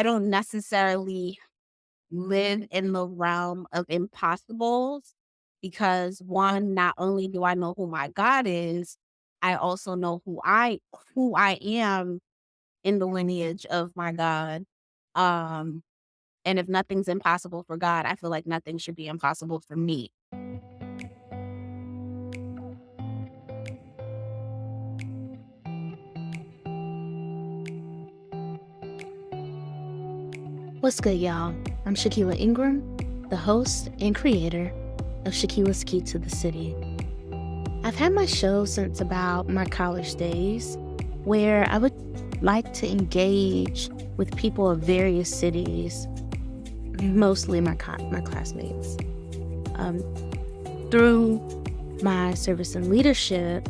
I don't necessarily live in the realm of impossibles because one, not only do I know who my God is, I also know who I am in the lineage of my God. Um, and if nothing's impossible for God, I feel like nothing should be impossible for me. What's good, y'all? I'm Shakeyla Ingram, the host and creator of Shakeyla's Key to the City. I've had my show since about my college days, where I would like to engage with people of various cities, mostly my classmates. Through my service and leadership,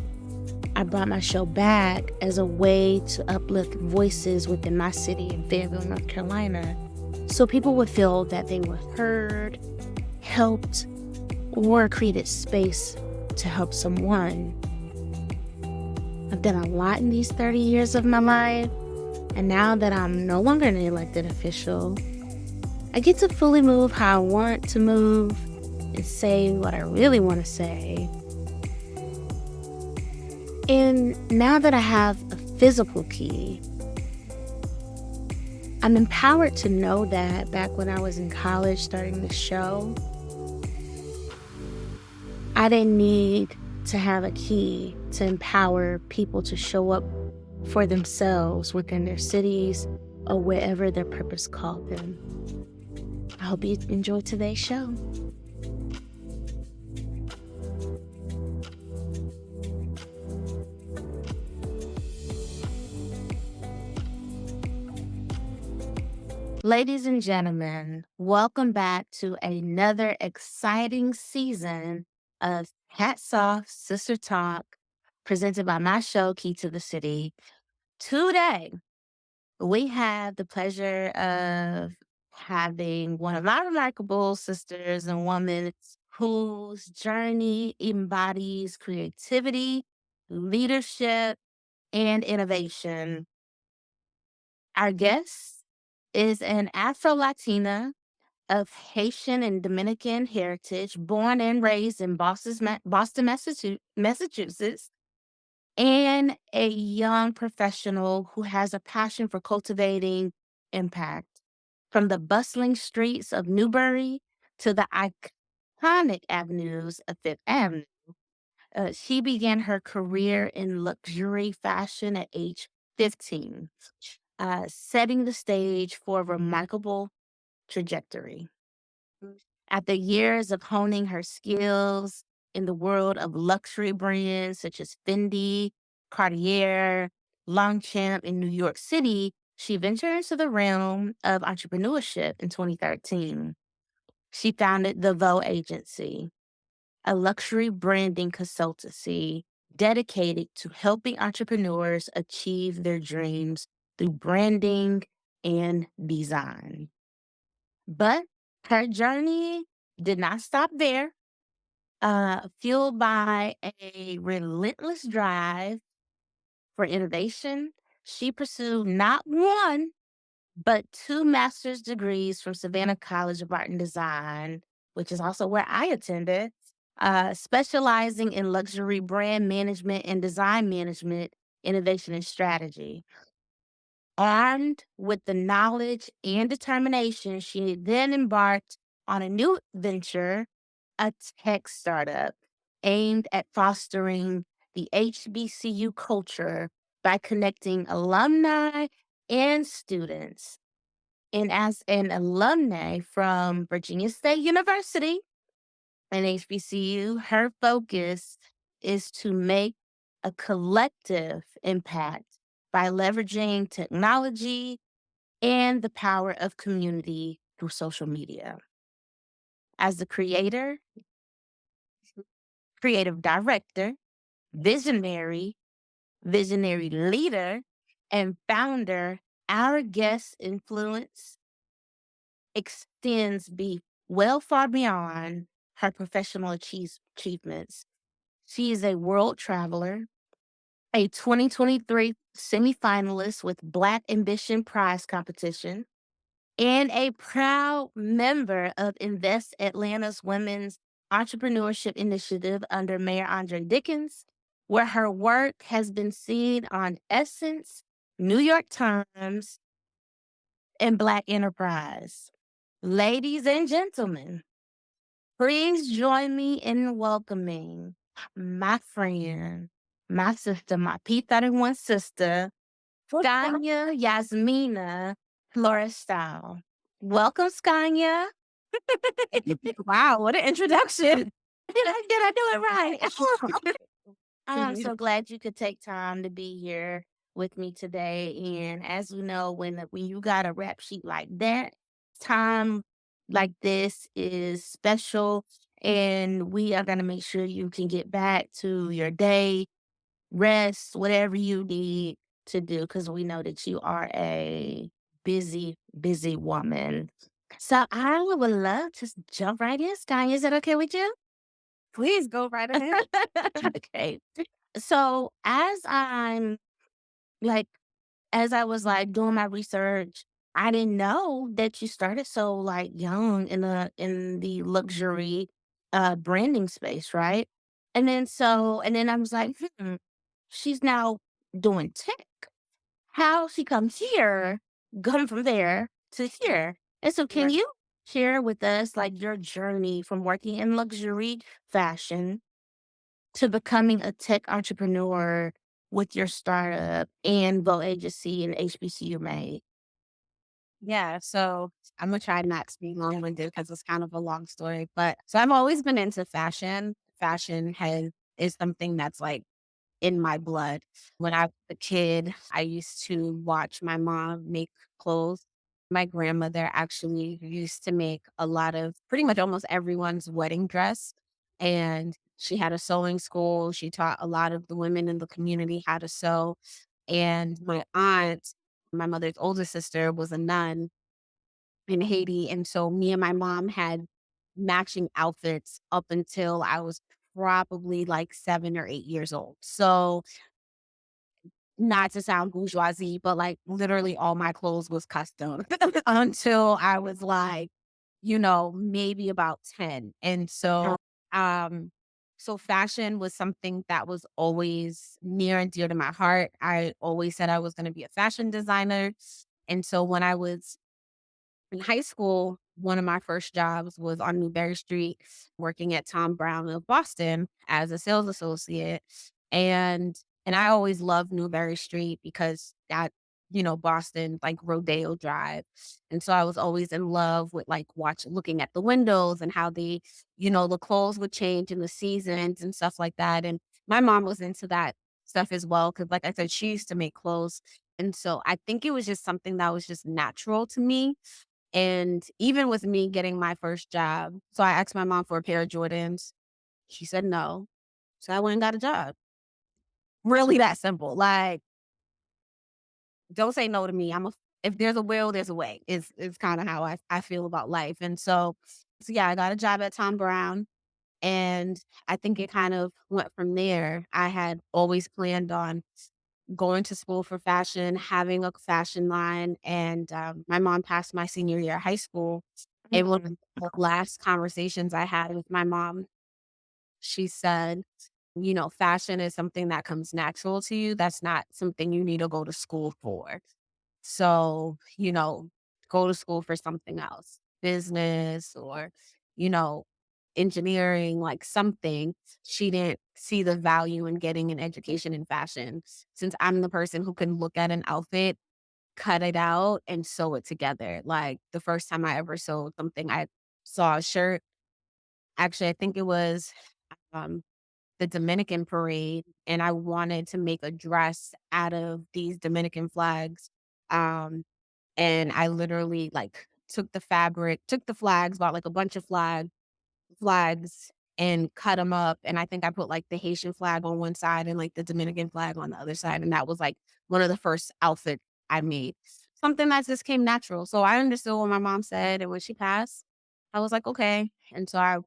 I brought my show back as a way to uplift voices within my city in Fayetteville, North Carolina, so people would feel that they were heard, helped, or created space to help someone. I've done a lot in these 30 years of my life, and now that I'm no longer an elected official, I get to fully move how I want to move and say what I really want to say. And now that I have a physical key, I'm empowered to know that back when I was in college starting the show, I didn't need to have a key to empower people to show up for themselves within their cities or wherever their purpose called them. I hope you enjoy today's show. Ladies and gentlemen, welcome back to another exciting season of Hats Off Sister Talk, presented by my show, Key to the City. Today, we have the pleasure of having one of my remarkable sisters and women whose journey embodies creativity, leadership, and innovation. Our guest is an Afro-Latina of Haitian and Dominican heritage, born and raised in Boston, Massachusetts, and a young professional who has a passion for cultivating impact. From the bustling streets of Newbury to the iconic avenues of Fifth Avenue, she began her career in luxury fashion at age 15, setting the stage for a remarkable trajectory. After years of honing her skills in the world of luxury brands such as Fendi, Cartier, Longchamp in New York City, she ventured into the realm of entrepreneurship in 2013. She founded the Vogue Agency, a luxury branding consultancy dedicated to helping entrepreneurs achieve their dreams through branding and design. But her journey did not stop there. Fueled by a relentless drive for innovation, she pursued not one, but two master's degrees from Savannah College of Art and Design, which is also where I attended, specializing in luxury brand management and design management, innovation, and strategy. Armed with the knowledge and determination, she then embarked on a new venture, a tech startup aimed at fostering the HBCU culture by connecting alumni and students. And as an alumni from Virginia State University, an HBCU, her focus is to make a collective impact by leveraging technology and the power of community through social media. As the creative director, visionary, visionary leader, and founder, our guest influence extends well far beyond her professional achievements. She is a world traveler, a 2023 semifinalist with Black Ambition Prize competition, and a proud member of Invest Atlanta's Women's Entrepreneurship Initiative under Mayor Andre Dickens, where her work has been seen on Essence, New York Times, and Black Enterprise. Ladies and gentlemen, please join me in welcoming my friend, my sister, my P31 sister, Skanya Yasmina Florestyle. Welcome, Skanya. Wow, what an introduction. Did I do it right? I'm Mhm. so glad you could take time to be here with me today. And as we know, when you got a rap sheet like that, time like this is special. And we are gonna make sure you can get back to your day, rest, whatever you need to do, because we know that you are a busy, busy woman. So I would love to jump right in, Sky. Is that okay with you? Please go right ahead. Okay. So like, as I was like doing my research, I didn't know that you started so like young in the luxury branding space, right? And then I was like, she's now doing tech. How she comes here, going from there to here. And so can Right. you share with us like your journey from working in luxury fashion to becoming a tech entrepreneur with your startup and Vogue Agency and HBCU Made? Yeah, so I'm gonna try not to be long-winded because it's kind of a long story. But so I've always been into fashion. Fashion has is something that's like in my blood. When I was a kid, I used to watch my mom make clothes. My grandmother actually used to make a lot of pretty much almost everyone's wedding dress. And she had a sewing school. She taught a lot of the women in the community how to sew. And my aunt, my mother's older sister, was a nun in Haiti. And so me and my mom had matching outfits up until I was probably like 7 or 8 years old. So not to sound bourgeoisie, but, like, literally all my clothes was custom until I was, like, maybe about 10, and so fashion was something that was always near and dear to my heart. I always said I was gonna be a fashion designer, and so when I was in high school, one of my first jobs was on Newberry Street working at Tom Brown of Boston as a sales associate. And and I always loved Newberry Street because Boston, like Rodeo Drive. And so I was always in love with like looking at the windows and how the clothes would change in the seasons and stuff like that. And my mom was into that stuff as well. Cause like I said, she used to make clothes. And so I think it was just something that was just natural to me and even with me getting my first job, so I asked my mom for a pair of Jordans. She said no. So I went and got a job. Really that simple. Like, don't say no to me. If there's a will, there's a way. Is kind of how I feel about life. And so yeah, I got a job at Tom Brown. And I think it kind of went from there. I had always planned on going to school for fashion, having a fashion line, and my mom passed my senior year of high school. And one of Mhm. the last conversations I had with my mom, she said, fashion is something that comes natural to you. That's not something you need to go to school for. So, go to school for something else, business or, you know, engineering, like something. She didn't see the value in getting an education in fashion since I'm the person who can look at an outfit, cut it out, and sew it together. Like the first time I ever sewed something, I saw a shirt. Actually, I think it was um, the Dominican parade, and I wanted to make a dress out of these Dominican flags. Um, and I literally like took the flags, bought like a bunch of flags and cut them up, and I think I put, like, the Haitian flag on one side and, like, the Dominican flag on the other side, and that was, like, one of the first outfits I made. Something that just came natural, so I understood what my mom said, and when she passed, I was like, "Okay," and so I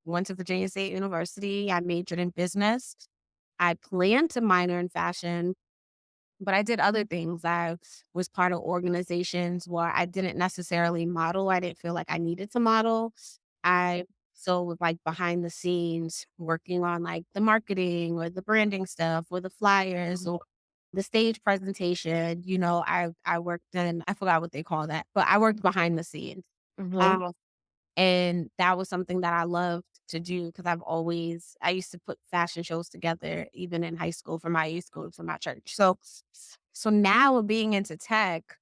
went to Virginia State University, I majored in business. I planned to minor in fashion, But I did other things. I was part of organizations where I didn't necessarily model. I didn't feel like I needed to model. I so with like behind the scenes working on like the marketing or the branding stuff or the flyers or the stage presentation, I worked in I forgot what they call that, but I worked behind the scenes. Mhm. Um, and that was something that I loved to do because I used to put fashion shows together even in high school for my youth group, for my church. So now with being into tech,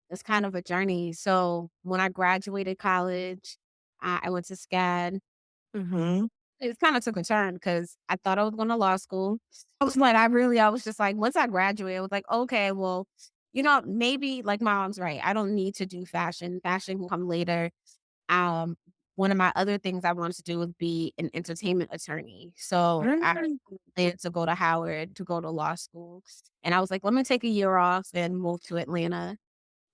it's kind of a journey. So when I graduated college, I went to SCAD. Mhm. It kind of took a turn because I thought I was going to law school. I was just like, once I graduated, I was like, okay, well, maybe like my mom's right. I don't need to do fashion. Fashion can come later. um, One of my other things I wanted to do was be an entertainment attorney. So I Mm. planned to go to Howard to go to law school. And I was like, let me take a year off and move to Atlanta.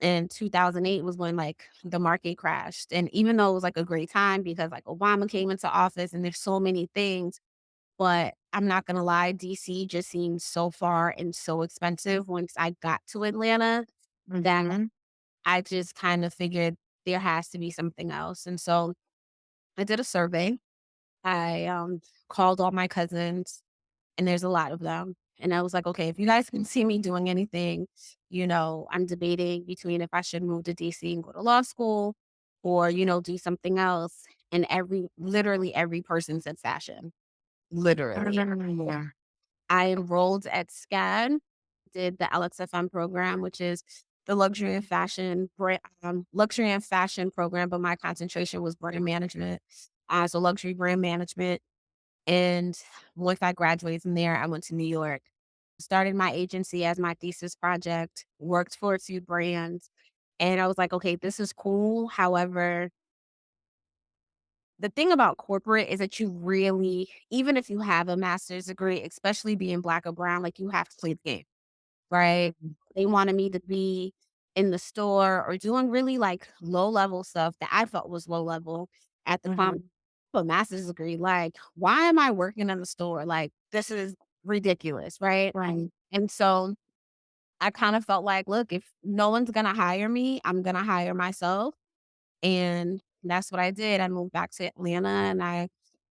And 2008 was when like the market crashed. And even though it was like a great time because like Obama came into office and there's so many things, but I'm not gonna lie, DC just seemed so far and so expensive once I got to Atlanta that Mhm. I just kind of figured there has to be something else. And so I did a survey. I called all my cousins, and there's a lot of them. And I was like, okay, if you guys can see me doing anything, I'm debating between if I should move to DC and go to law school or, do something else. And literally every person said fashion. Literally. Yeah. I enrolled at SCAD, did the LXFM program, which is the luxury and fashion program, but my concentration was brand management. So luxury brand management. And once I graduated from there, I went to New York, started my agency as my thesis project, worked for a few brands. And I was like, okay, this is cool. However, the thing about corporate is that you really, even if you have a master's degree, especially being black or brown, like you have to play the game. Right? They wanted me to be in the store or doing really, like, low level stuff that I felt was low level at the Mhm. time. A master's degree, like, why am I working in the store? Like, this is ridiculous, right? Right. And so I kind of felt like, look, if no one's gonna hire me, I'm gonna hire myself. And that's what I did. I moved back to Atlanta and I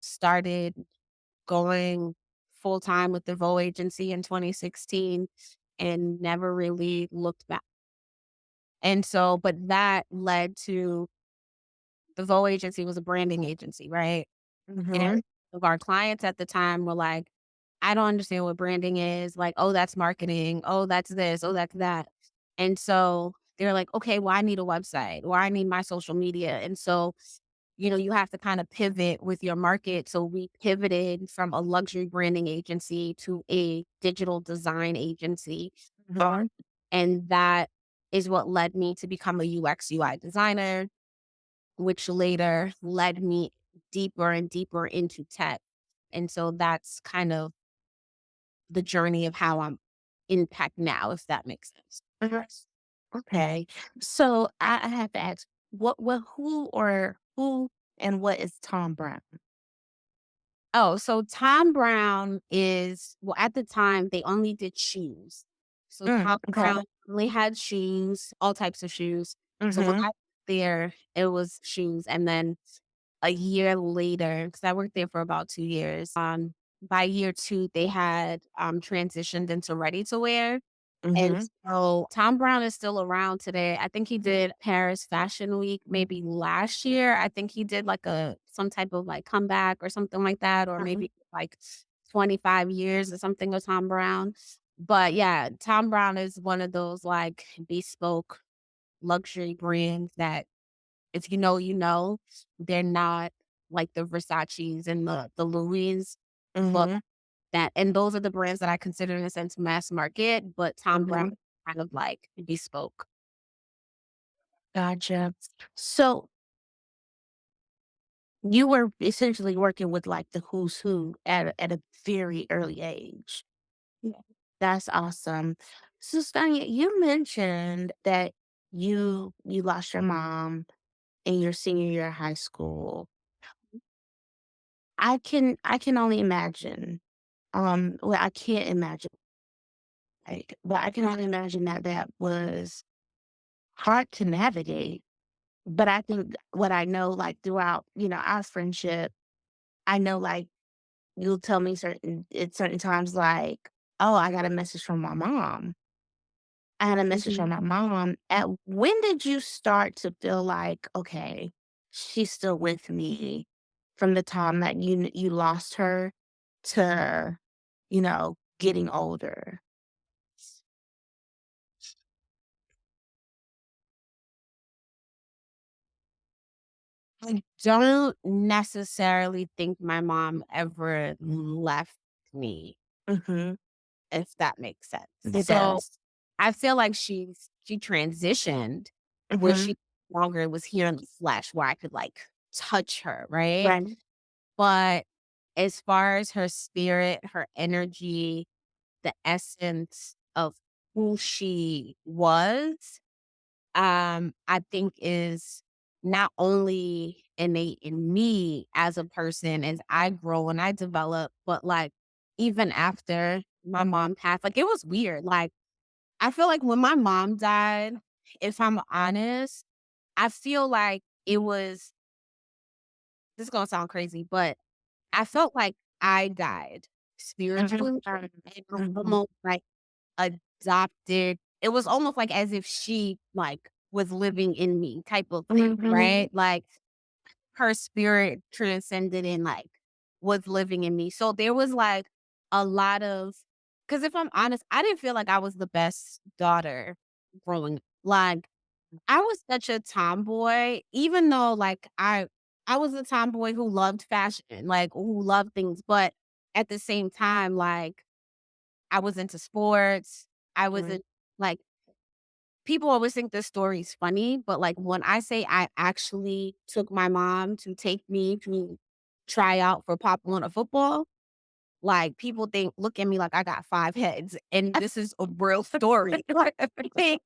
started going full time with the Vogue agency in 2016 and never really looked back. And so, but that led to the Vogue agency was a branding agency, right? And Mhm. of our clients at the time were like, I don't understand what branding is. Like, oh, that's marketing. Oh, that's this. Oh, that's that. And so they're like, okay, well, I need a website or I need my social media. And so you have to kind of pivot with your market. So we pivoted from a luxury branding agency to a digital design agency. Mhm. And that is what led me to become a UX UI designer, which later led me deeper and deeper into tech. And so that's kind of the journey of how I'm in tech now, if that makes sense. Mhm. Okay. So I have to ask, who and what is Tom Brown? Oh, so Tom Brown well, at the time, they only did shoes. So Tom Okay. Brown only had shoes, all types of shoes. So when Mhm. I was there, it was shoes. And then a year later, because I worked there for about 2 years, by year 2, they had, transitioned into ready to wear. And Mhm. so Tom Brown is still around today. I think he did Paris Fashion Week maybe last year. I think he did like some type of like comeback or something like that, or Mhm. maybe like 25 years or something of Tom Brown. But yeah, Tom Brown is one of those like bespoke luxury brands that if they're not like the Versace's and the Louis, but Mhm. and those are the brands that I consider in a sense mass market, but Tom Brown Mhm. kind of like bespoke. Gotcha. So you were essentially working with like the who's who at a very early age. Yeah. That's awesome. So Skanya, you mentioned that you lost your mom in your senior year of high school. I can only imagine. Well, I can't imagine Like, but I can only imagine that that was hard to navigate. But I think what I know, like throughout, our friendship, I know like you'll tell me at certain times, like, oh, I got a message from my mom. I had a message Mhm. from my mom. At when did you start to feel like, okay, she's still with me from the time that you lost her to, getting older? I don't necessarily think my mom ever left me, Mhm. if that makes sense. It So does. I feel like she transitioned where Mhm. she no longer was here in the flesh where I could like touch her, right? Right. But as far as her spirit, her energy, the essence of who she was, I think is not only innate in me as a person as I grow and I develop, but like even after my mom passed, like it was weird. Like I feel like when my mom died, if I'm honest, I feel like it was this is gonna sound crazy, but I felt like I died Mhm. spiritually and Mhm. almost like adopted. It was almost like as if she, like, was living in me type of thing, Mhm. right? Like, her spirit transcended and, like, was living in me. So there was, like, a lot of because if I'm honest, I didn't feel like I was the best daughter growing up. Like, I was such a tomboy, even though, like, I was a tomboy who loved fashion, like, who loved things, but at the same time, like I was into sports. I was Mhm. in like, people always think this story's funny, but, like, when I say I actually took my mom to take me to try out for Pop Warner football, like, people look at me like I got 5 heads, and this is a real story. Like, they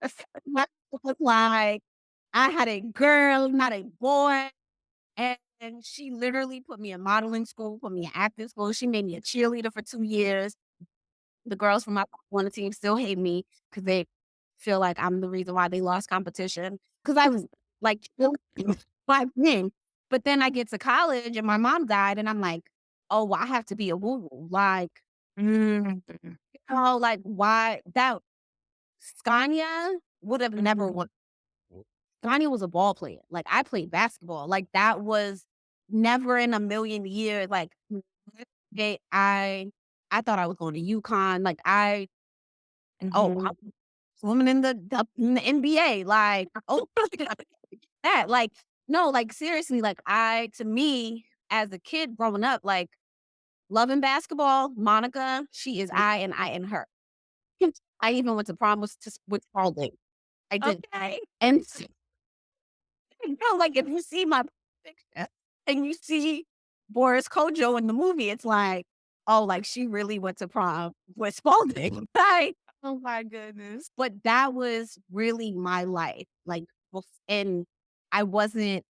was like, I had a girl, not a boy, and she literally put me in modeling school, put me in acting school. She made me a cheerleader for 2 years. The girls from my on the team still hate me because they feel like I'm the reason why they lost competition. Because I was, like, like men. But then I get to college and my mom died, and I'm like, "Oh, well, I have to be a woo-woo." Like, Mhm. oh, like, why that Skanya would have never Mhm. won. Skanya was a ball player. Like, I played basketball. Like, that was never in a million years, like, they I thought I was going to UConn. Like, I'm Mhm. swimming in the NBA, like, oh, that, like, no, like, seriously, like, to me, as a kid growing up, like, loving basketball, Monica, she is I and I am her. I even went to prom with Spalding. I did. Okay. And like, if you see my picture and you see Boris Kojo in the movie, it's like, oh, like, she really went to prom with Spalding, right? Oh my goodness. But that was really my life, like, and I wasn't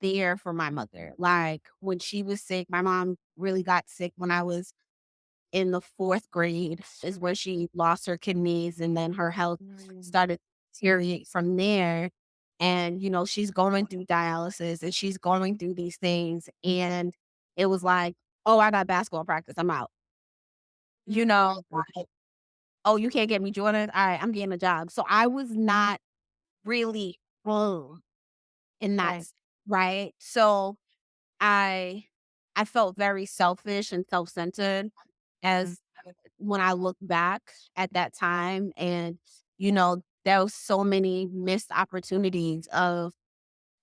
there for my mother. Like, when she was sick, my mom really got sick when I was in the 4th grade is where she lost her kidneys, and then her health Mm. started to deteriorate from there, and, she's going through dialysis, and she's going through these things, and it was like, "Oh, I got basketball practice, I'm out." Like, "Oh, you can't get me Jordan? Alright, I'm getting a job." So I was not really home in that Right. right? So I I felt very selfish and self-centered Mm. as when I look back at that time and, there was so many missed opportunities of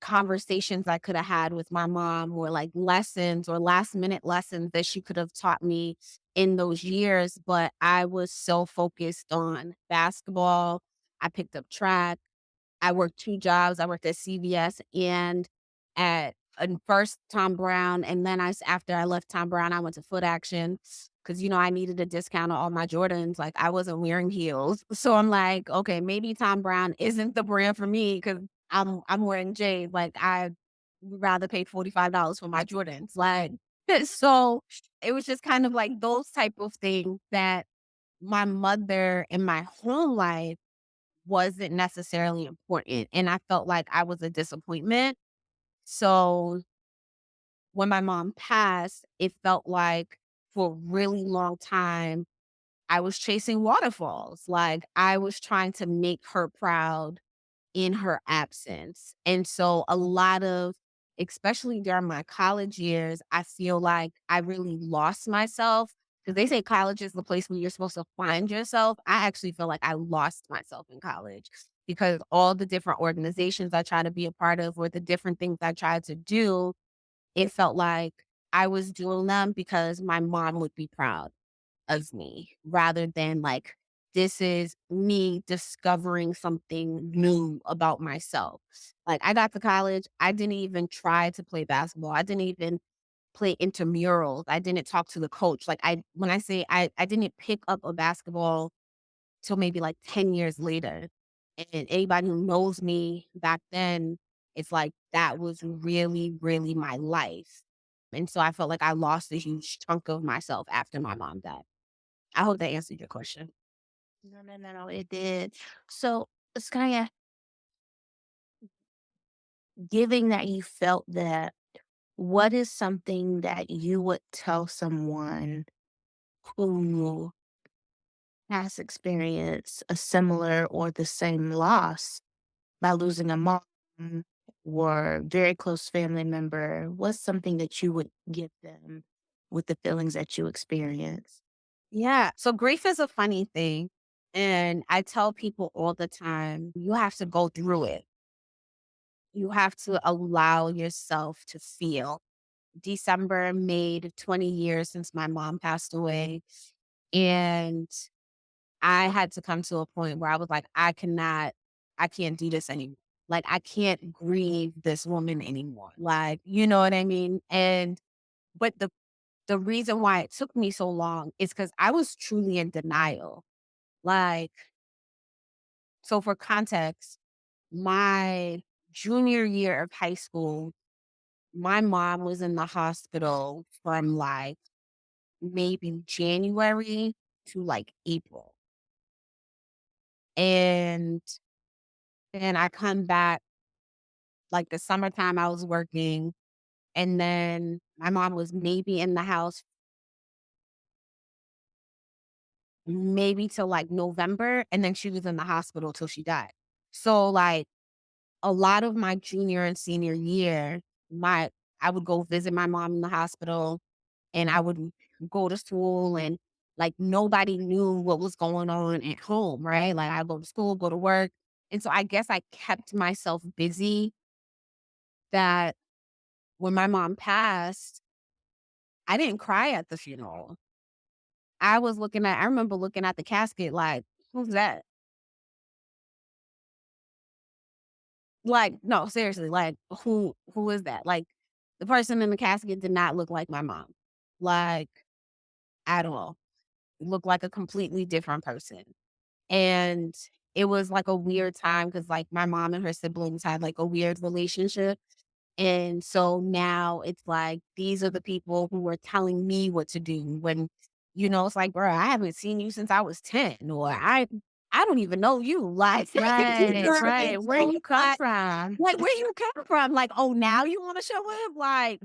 conversations I coulda had with my mom or, like, lessons or last minute lessons that she could have taught me in those years, but I was so focused on basketball. I picked up track. I worked 2 jobs. I worked at CVS and at first Tom Brown, and then after I left Tom Brown, I went to Foot Action because I needed a discount on all my Jordans, like, I wasn't wearing heels. So I'm like, "Okay, maybe Tom Brown isn't the brand for me because I'm wearing J's, like, I would rather pay $45 for my Jordans." Like, so it was just kind of like those type of things that my mother in my home life wasn't necessarily important, and I felt like I was a disappointment. So when my mom passed, it felt like for a really long time, I was chasing waterfalls. Like I was trying to make her proud in her absence. And so a lot of, especially during my college years, I feel like I really lost myself because they say college is the place where you're supposed to find yourself. I actually feel like I lost myself in college because all the different organizations I try to be a part of or the different things I tried to do, it felt like I was doing them because my mom would be proud of me rather than like, this is me discovering something new about myself. Like I got to college, I didn't even try to play basketball. I didn't even play intramurals. I didn't talk to the coach. Like when I say I didn't pick up a basketball till maybe like 10 years later. And anybody who knows me back then, it's like that was really, really my life. And so I felt like I lost a huge chunk of myself after my mom died. I hope that answered your question. No, no, no, no, it did. So, Skanya, given that you felt that, what is something that you would tell someone who has experienced a similar or the same loss by losing a mom or very close family member? What's something that you would give them with the feelings that you experience? Yeah. So grief is a funny thing. And I tell people all the time, you have to go through it. You have to allow yourself to feel. December made 20 years since my mom passed away. And I had to come to a point where I was like, I can't do this anymore. Like, I can't grieve this woman anymore. Like, you know what I mean? And, but the reason why it took me so long is because I was truly in denial. Like, so for context, my junior year of high school, my mom was in the hospital from like maybe January to like April. And then I come back like the summertime I was working, and then my mom was maybe in the house maybe till like November, and then she was in the hospital till she died. So like a lot of my junior and senior year, my I would go visit my mom in the hospital and I would go to school and like nobody knew what was going on at home, right? Like I go to school, go to work. And so I guess I kept myself busy that when my mom passed, I didn't cry at the funeral. I remember looking at the casket like, who's that? Like, no, seriously, like who is that? Like the person in the casket did not look like my mom. Like at all. Looked like a completely different person. And it was like a weird time because like my mom and her siblings had like a weird relationship. And so now it's like these are the people who are telling me what to do when, it's like, bro, I haven't seen you since I was 10, or I don't even know you. Like, you know Right, what I mean? right. Where So you it's come like, from? where you come from? Like, oh, now you want to show up? Like,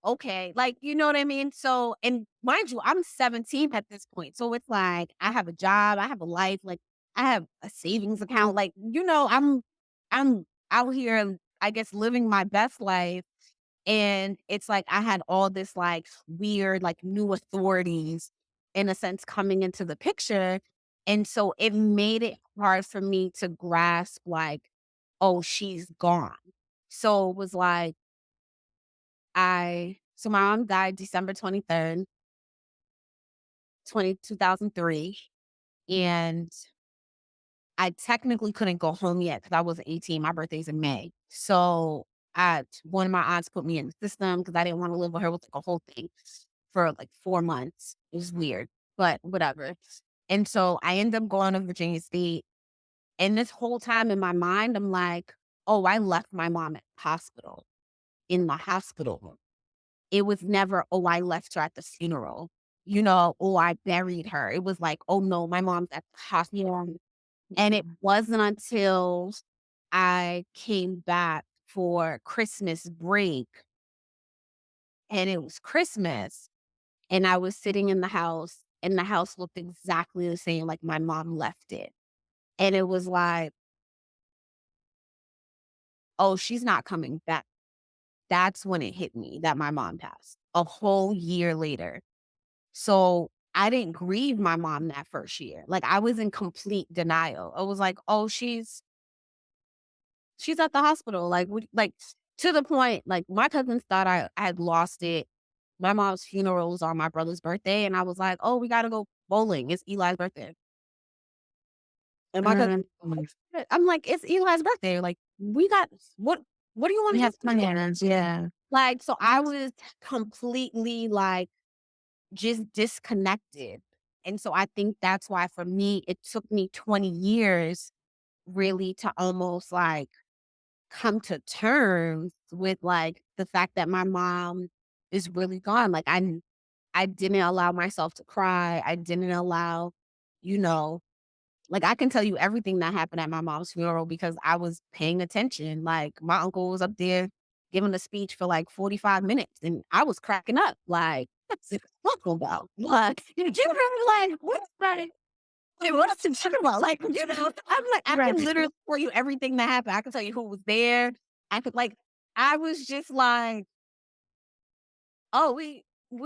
okay. Like, you know what I mean? So, and mind you, I'm 17 at this point. So it's like I have a job, I have a life, like I have a savings account. Like, I'm out here, I guess, living my best life. And it's like I had all this like weird, like new authorities in a sense coming into the picture. And so it made it hard for me to grasp like, oh, she's gone. So it was like my mom died December 23rd, 2003, and I technically couldn't go home yet because I wasn't 18. My birthday's in May. So one of my aunts put me in the system because I didn't want to live with her with like a whole thing for like 4 months. It was weird, but whatever. And so I ended up going to Virginia State. And this whole time in my mind, I'm like, oh, I left my mom at in the hospital room. It was never, oh, I left her at the funeral. oh, I buried her. It was like, oh no, my mom's at the hospital. And it Mhm. wasn't until I came back for Christmas break and it was Christmas and I was sitting in the house and the house looked exactly the same like my mom left it. And it was like, oh, she's not coming back. That's when it hit me that my mom passed a whole year later. So I didn't grieve my mom that first year. Like I was in complete denial. I was like, oh, she's at the hospital. Like, like to the point, like my cousins thought I had lost it. My mom's funeral was on my brother's birthday, and I was like, "Oh, we gotta go bowling. It's Eli's birthday." And my cousin, Mm, I'm like, "It's Eli's birthday. Like, we got what? What do you want we to have do?" plans, yeah. Like, so I was completely like just disconnected, and so I think that's why for me it took me 20 years really to almost like come to terms with, like, the fact that my mom is really gone. Like, I didn't allow myself to cry. I didn't allow, you know like, I can tell you everything that happened at my mom's funeral because I was paying attention. Like, my uncle was up there giving a speech for, like, 45 minutes, and I was cracking up, like, "What's this talking about?" Like, you know, like, "What is Wait, what is he talking about?" Like, I'm like, I can Right. literally tell you everything that happened. I can tell you who was there. I could like I was just like, "Oh, we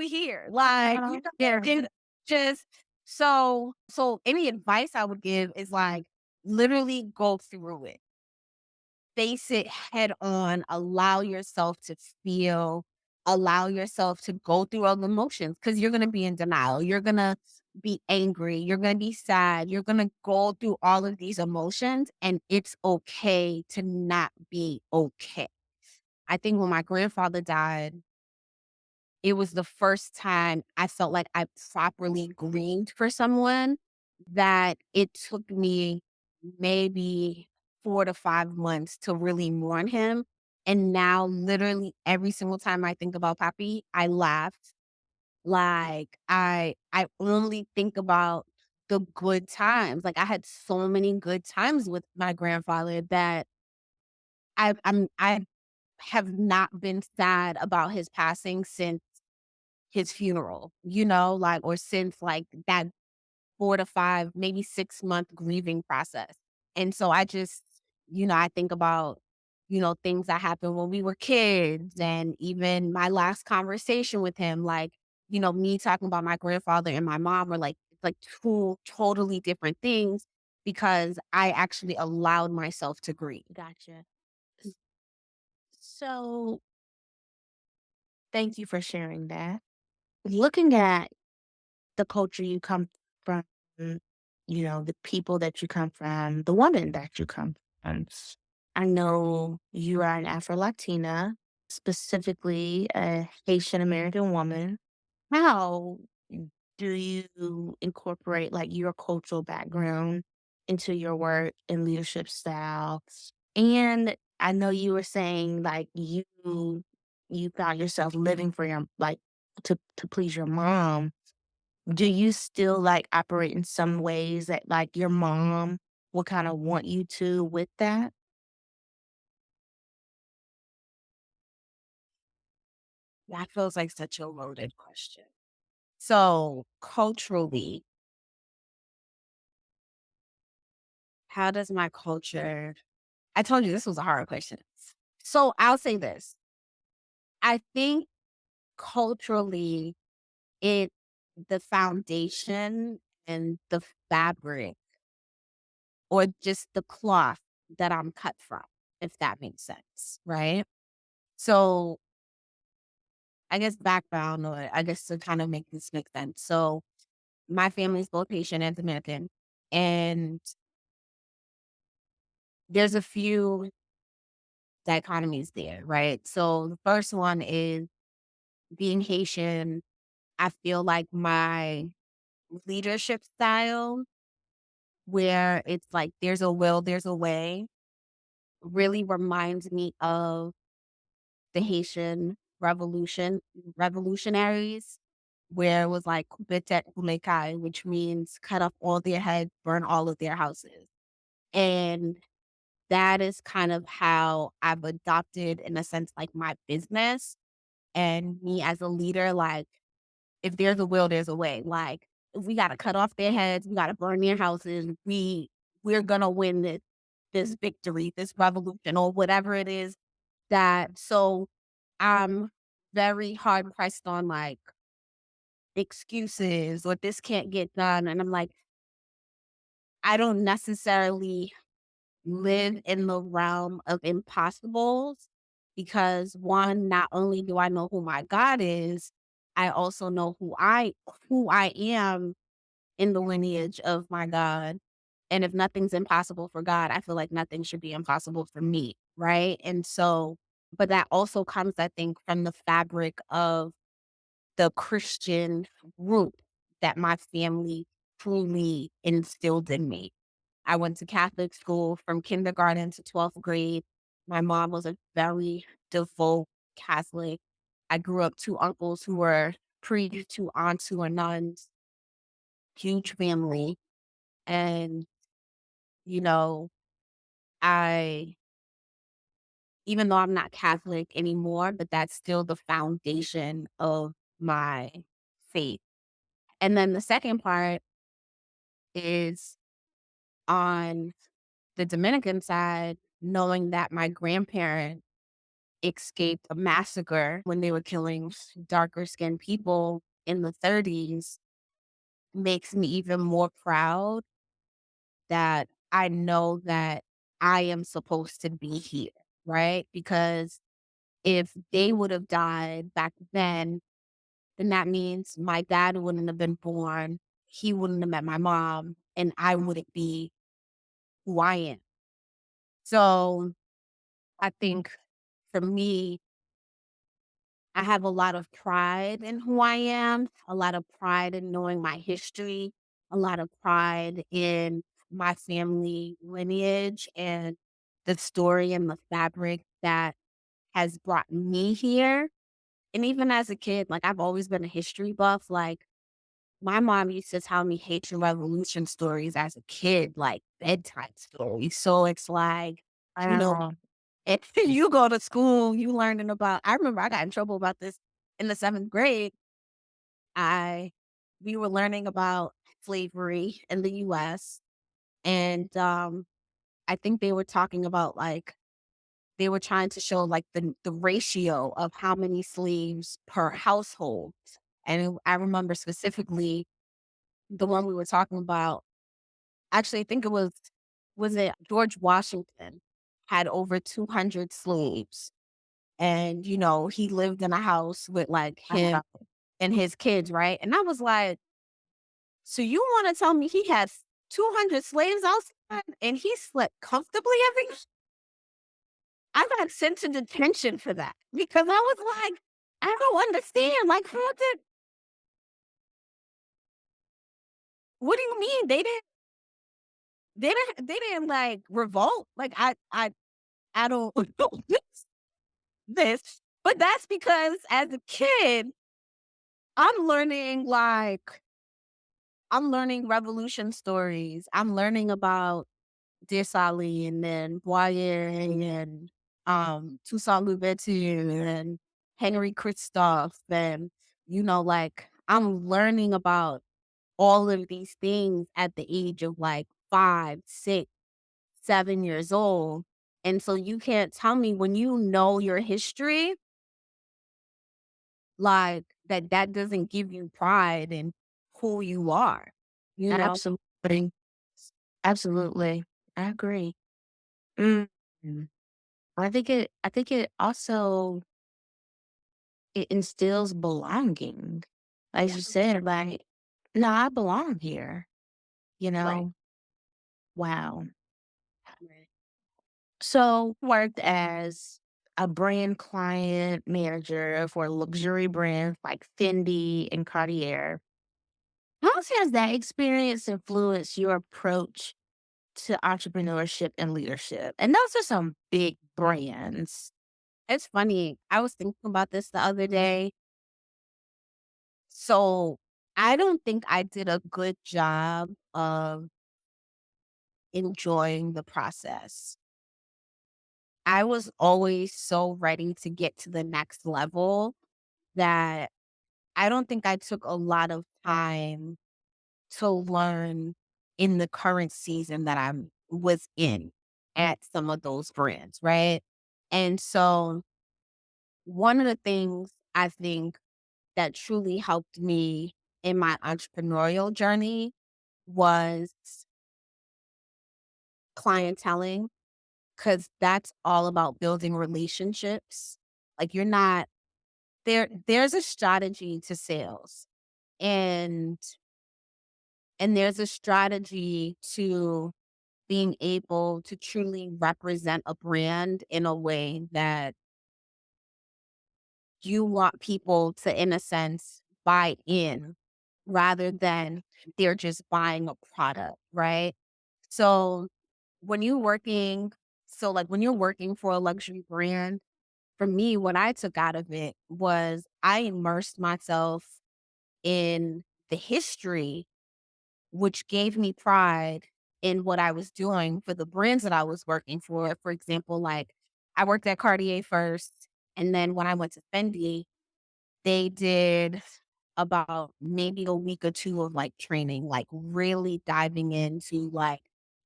here." Like, Yeah. and just so any advice I would give is like literally go through it. Face it head on, allow yourself to feel, allow yourself to go through all the emotions because you're gonna be in denial. You're gonna be angry, you're gonna be sad, you're gonna go through all of these emotions, and it's okay to not be okay. I think when my grandfather died, it was the first time I felt like I properly grieved for someone that it took me maybe 4 to 5 months to really mourn him, and now literally every single time I think about Papi, I laugh. Like, I only think about the good times. Like, I had so many good times with my grandfather that I have not been sad about his passing since his funeral, like, or since, like, that 4 to 5, maybe 6-month grieving process. And so I just, I think about, things that happened when we were kids and even my last conversation with him, like, me talking about my grandfather and my mom were like, it's like 2 totally different things because I actually allowed myself to grieve. Gotcha. So thank you for sharing that. Looking at the culture you come from, the people that you come from, the woman that you come from. I know you are an Afro Latina, specifically a Haitian American woman. How do you incorporate like your cultural background into your work and leadership style? And I know you were saying like you found yourself living for your like to please your mom. Do you still like operate in some ways that like your mom would kind of want you to with that? That feels like such a loaded question. So, culturally, how does my culture I told you this was a hard question. So, I'll say this. I think culturally, it the foundation and the fabric or just the cloth that I'm cut from, if that makes sense, right? So, I guess background or I guess to kind of make this make sense. So, my family's both Haitian and Dominican, and there's a few dichotomies there, right? So, the first one is being Haitian, I feel like my leadership style, where it's like there's a will, there's a way, really reminds me of the Haitian revolutionaries. where it was like "Kupetet kumekai," which means cut off all their heads, burn all of their houses. And that is kind of how I've adopted, in a sense, like my business and me as a leader. Like, if there's a will, there's a way. Like, if we gotta cut off their heads, we gotta burn their houses, we're gonna win this victory, this revolution, or whatever it is that. So I'm very hard pressed on like excuses or this can't get done. And I'm like, I don't necessarily live in the realm of impossibles because one, not only do I know who my God is, I also know who I am in the lineage of my God. And if nothing's impossible for God, I feel like nothing should be impossible for me, right? And so, but that also comes, I think, from the fabric of the Christian group that my family truly instilled in me. I went to Catholic school from kindergarten to 12th grade. My mom was a very devout Catholic. I grew up 2 uncles who were priests, 2 aunts who were nuns, huge family. And, you know, I even though I'm not Catholic anymore, but that's still the foundation of my faith. And then the second part is on the Dominican side, knowing that my grandparents escaped a massacre when they were killing darker skinned people in the 30s makes me even more proud that I know that I am supposed to be here, right? Because if they would have died back then that means my dad wouldn't have been born. He wouldn't have met my mom, and I wouldn't be who I am. So I think for me, I have a lot of pride in who I am, a lot of pride in knowing my history, a lot of pride in my family lineage and the story and the fabric that has brought me here. And even as a kid, like I've always been a history buff. Like my mom used to tell me Haitian Revolution stories as a kid, like bedtime stories. So it's like, you know, Wow. if you go to school, you learning about. I remember I got in trouble about this in the 7th grade. I We were learning about slavery in the US, and, I think they were talking about, like they were trying to show, like, the ratio of how many slaves per household, and I remember specifically the one we were talking about. Actually, I think was it George Washington had over 200 slaves. And, he lived in a house with, like, him Wow. and his kids, right? And I was like, "So you wanna tell me he has 200 slaves outside and he slept comfortably every night?" I got sent to detention for that because I was like, "I don't understand, like, what do you mean? They didn't, like, revolt? Like, I don't know this." But that's because as a kid, I'm learning, like I'm learning revolution stories. I'm learning about Dessalines and Boyer and Toussaint Louverture and Henry Christophe and like I'm learning about all of these things at the age of like 5, 6, 7 years old. And so you can't tell me when you know your history, like that doesn't give you pride in who you are, you know? Absolutely. Absolutely. I agree. Mm. I think it also it instills belonging. As Yeah. you said, like, "No, I belong here," you Right. know? Wow. Right. So, worked as a brand client manager for luxury brands like Fendi and Cartier. How has that experience influenced your approach to entrepreneurship and leadership? And those are some big brands. It's funny. I was thinking about this the other day. So I don't think I did a good job of enjoying the process. I was always so ready to get to the next level that I don't think I took a lot of time to learn in the current season that I'm was in at some of those brands, right? And so one of the things I think that truly helped me in my entrepreneurial journey was clienteling, because that's all about building relationships. Like you're not there's a strategy to sales, and there's a strategy to being able to truly represent a brand in a way that you want people to, in a sense, buy in rather than they're just buying a product, right? So when you're working, when you're working for a luxury brand, for me, what I took out of it was I immersed myself in the history, which gave me pride in what I was doing for the brands that I was working for. For example, like I worked at Cartier first, and then when I went to Fendi, they did about maybe a week or 2 of, like, training, like, really diving into, like,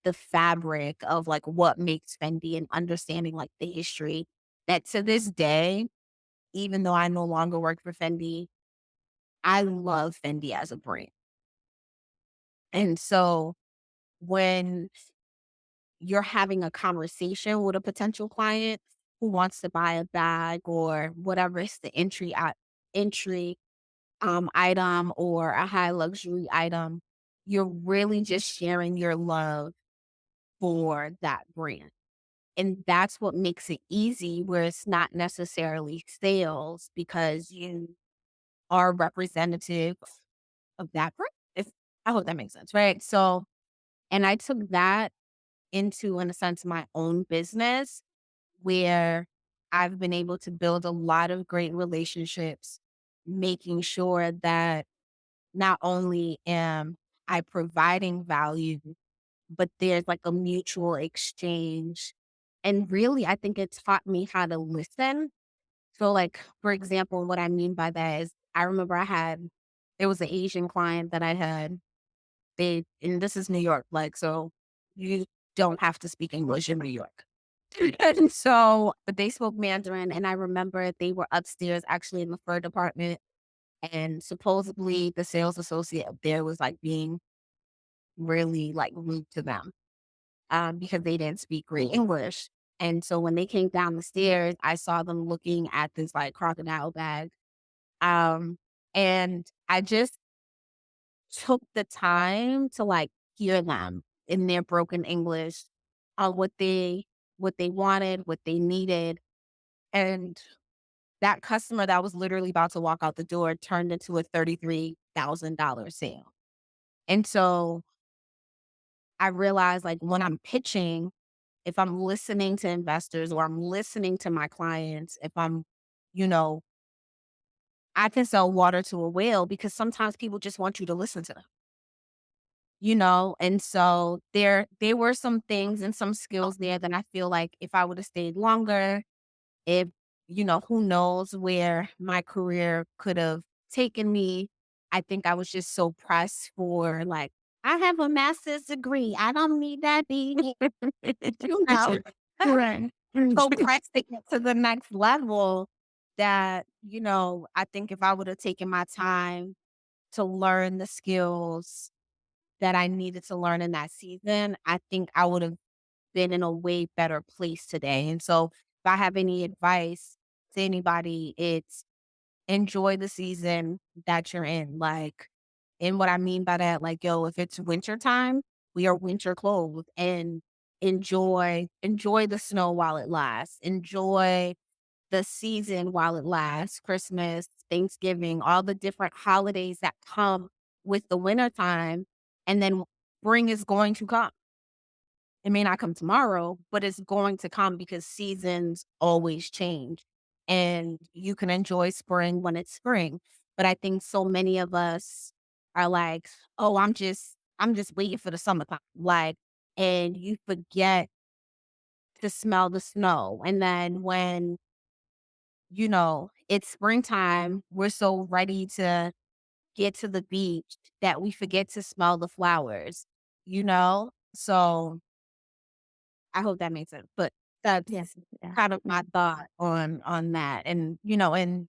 the fabric of, like, what makes Fendi and understanding, like, the history that to this day, even though I no longer work for Fendi, I love Fendi as a brand. And so when you're having a conversation with a potential client who wants to buy a bag or whatever is the entry item or a high luxury item, you're really just sharing your love for that brand. And that's what makes it easy, where it's not necessarily sales because you are representative of that brand. If I hope that makes sense, right? So, and I took that into, in a sense, my own business where I've been able to build a lot of great relationships, making sure that not only am I providing value, but there's like a mutual exchange. And really, I think it taught me how to listen. So, like, for example, what I mean by that is I remember there was an Asian client that I had. And this is New York, like, so you don't have to speak English in New York. And so, but they spoke Mandarin. And I remember they were upstairs actually in the fur department. And supposedly the sales associate up there was like being really like rude to them because they didn't speak great English. And so when they came down the stairs, I saw them looking at this like crocodile bag. Um, and I just took the time to like hear them in their broken English on what they wanted, what they needed. And that customer that was literally about to walk out the door turned into a $33,000 sale. And so I realized, like, when I'm pitching, if I'm listening to investors or I'm listening to my clients, if I'm, you know, I can sell water to a whale because sometimes people just want you to listen to them, you know? And so there were some things and some skills there that I feel like if I would have stayed longer, if, who knows where my career could have taken me. I think I was just so pressed for like, I have a master's degree. I don't need that be, you know, Right. so pressed to get to the next level that, I think if I would have taken my time to learn the skills that I needed to learn in that season, I think I would have been in a way better place today. And so if I have any advice to anybody, it's enjoy the season that you're in. Like, and what I mean by that, like, yo, if it's winter time, we are winter clothed and enjoy the snow while it lasts. Enjoy the season while it lasts. Christmas, Thanksgiving, all the different holidays that come with the winter time. And then spring is going to come. It may not come tomorrow, but it's going to come because seasons always change. And you can enjoy spring when it's spring. But I think so many of us are like, "Oh, I'm just waiting for the summertime." Like, and you forget to smell the snow. And then when, it's springtime, we're so ready to get to the beach that we forget to smell the flowers, you know? So I hope that makes sense. But Yeah, that's yeah, kind of yeah. my thought on that. And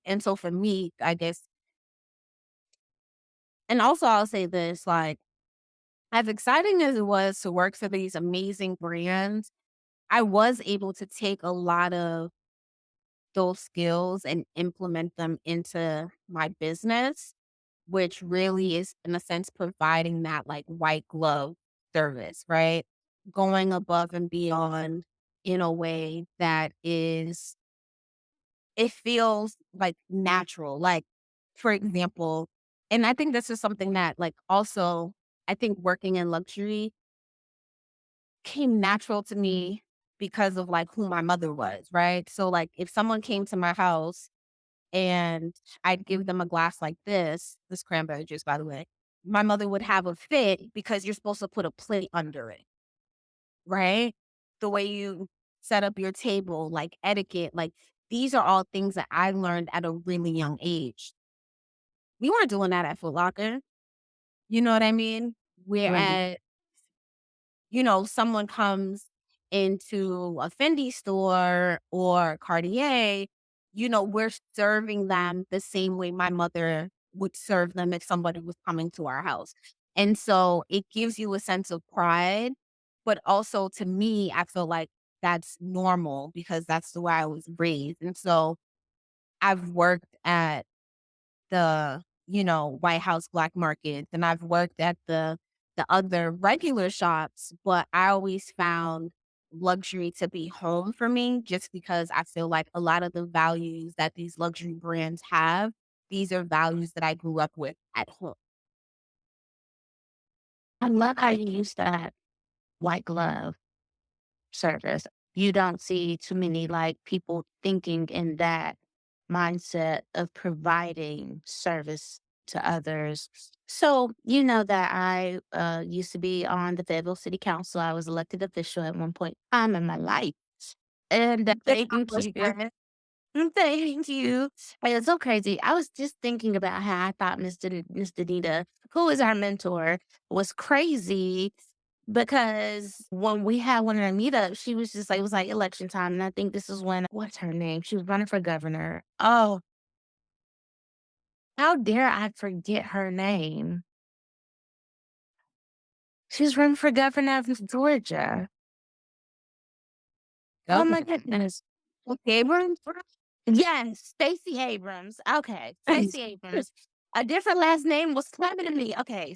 and so for me, I guess, and also I'll say this, like, as exciting as it was to work for these amazing brands, I was able to take a lot of those skills and implement them into my business, which really is, in a sense, providing that like white glove service, right? Going above and beyond in a way that is, it feels like natural. Like, for example, and I think this is something that, like, also, I think working in luxury came natural to me because of like who my mother was, right? So, like, if someone came to my house and I'd give them a glass like this cranberry juice, by the way, my mother would have a fit because you're supposed to put a plate under it, right? The way you set up your table, like etiquette, like these are all things that I learned at a really young age. We weren't doing that at Foot Locker. You know what I mean? Right. Whereas, someone comes into a Fendi store or Cartier, we're serving them the same way my mother would serve them if somebody was coming to our house. And so it gives you a sense of pride, but also to me, I feel like that's normal because that's the way I was raised. And so I've worked at the, White House black markets, and I've worked at the other regular shops, but I always found luxury to be home for me just because I feel like a lot of the values that these luxury brands have, these are values that I grew up with at home. I love how you use that white glove service. You don't see too many, like, people thinking in that mindset of providing service to others. So, you know that I, used to be on the Fayetteville City Council. I was elected official at one point in time in my life, and, Good thank you. accomplishment. Thank you. Hey, it's so crazy. I was just thinking about how I thought Mr. Nita, who is our mentor, was crazy because when we had one of our meetups, she was just like, it was like election time. And I think this is when, what's her name? She was running for governor. Oh, how dare I forget her name? She was running for governor of Georgia. Oh Okay. my goodness. Okay, Bruce. Yes, Stacey Abrams. Okay, Stacey Abrams. A different last name was coming to me. Okay,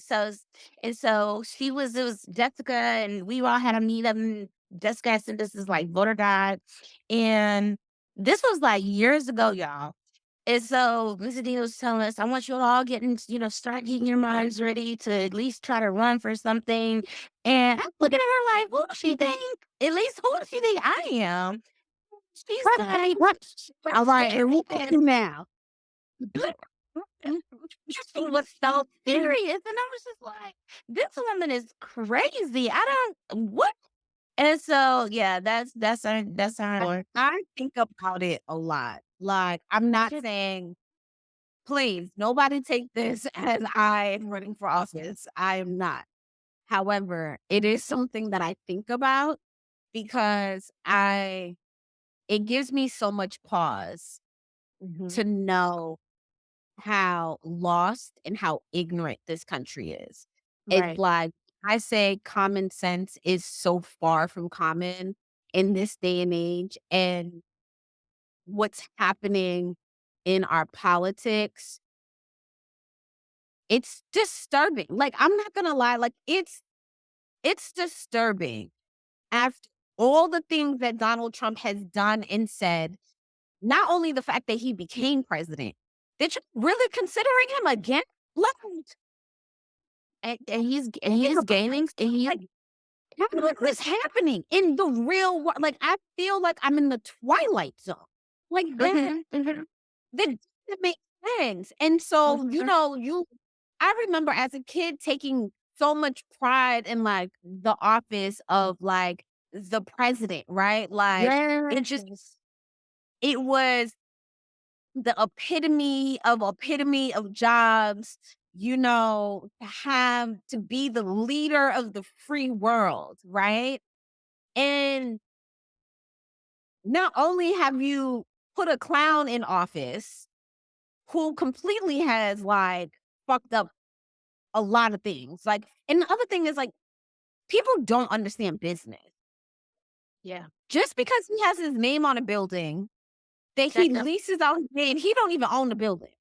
and so it was Jessica, and we all had a meetup. And Jessica had sent us this like voter guide, and this was like years ago, y'all. And so Mr. Dean was telling us, I want you all getting, start getting your minds ready to at least try to run for something. And I'm looking at her like, who does she think? At least who does she think I am? She's like, All right, and we can do now. she was so serious, and I was just like, "This woman is crazy. I don't what." And so, yeah, that's our I think about it a lot. Like, I'm not saying, please, nobody take this as I'm running for office. I am not. However, it is something that I think about because it gives me so much pause Mhm. to know how lost and how ignorant this country is. It's Right, like, I say common sense is so far from common in this day and age. And what's happening in our politics, it's disturbing. Like, I'm not gonna lie, like, it's disturbing. After all the things that Donald Trump has done and said, not only the fact that he became president, that you're really considering him again? Like, and think he's about, gaining, and he like, what is happening in the real world? Like, I feel like I'm in the twilight zone. Like, that mhm, mhm. that doesn't make Thanks. And so, Mhm. I remember as a kid taking so much pride in like the office of like the president, right? Like Yes. it was the epitome of jobs, to be the leader of the free world, right? And not only have you put a clown in office who completely has like fucked up a lot of things. Like, and the other thing is like people don't understand business. Yeah. Just because he has his name on a building that he That don't leases out his name, he don't even own the building.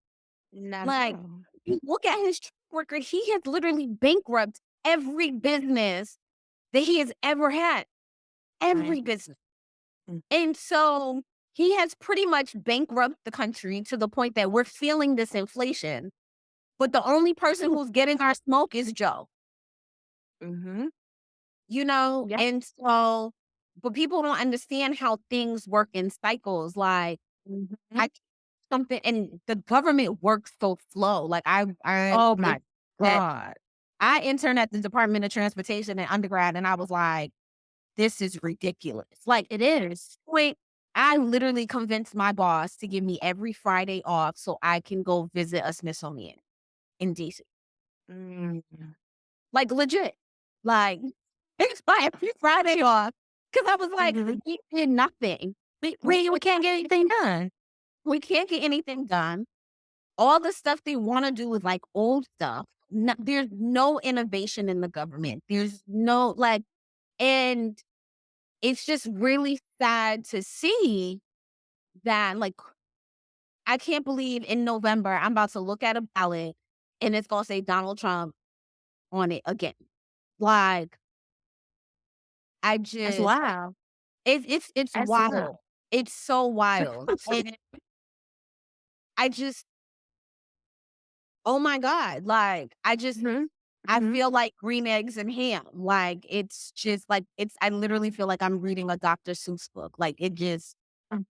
not at Like, all. you look at his track record, he has literally bankrupt every business that he has ever had. Right. Every business. Mm. And so he has pretty much bankrupt the country to the point that we're feeling this inflation. But the only person who's getting our smoke is Joe. Mhm. Yeah. And so, but people don't understand how things work in cycles. Like, Mhm. I something, and the government works so slow. Like, Oh it, my god. I interned at the Department of Transportation in undergrad, and I was like, this is ridiculous. Like, It is. wait, I literally convinced my boss to give me every Friday off so I can go visit a Smithsonian in DC. Mm. Like, legit. Like, it's my every Friday off. Cause I was like, Mhm. we did nothing. We can't get anything done. We can't get anything done. All the stuff they wanna do is like old stuff. There's no innovation in the government. There's no like, and it's just really sad to see that, like, I can't believe in November I'm about to look at a ballot and it's gonna say Donald Trump on it again. Like, I That's just wild. it's That's wild. wild. It's so wild. And I just oh my God, like, Mhm. I Mhm. feel like green eggs and ham. Like, it's just like I literally feel like I'm reading a Dr. Seuss book. Like, it just Mm.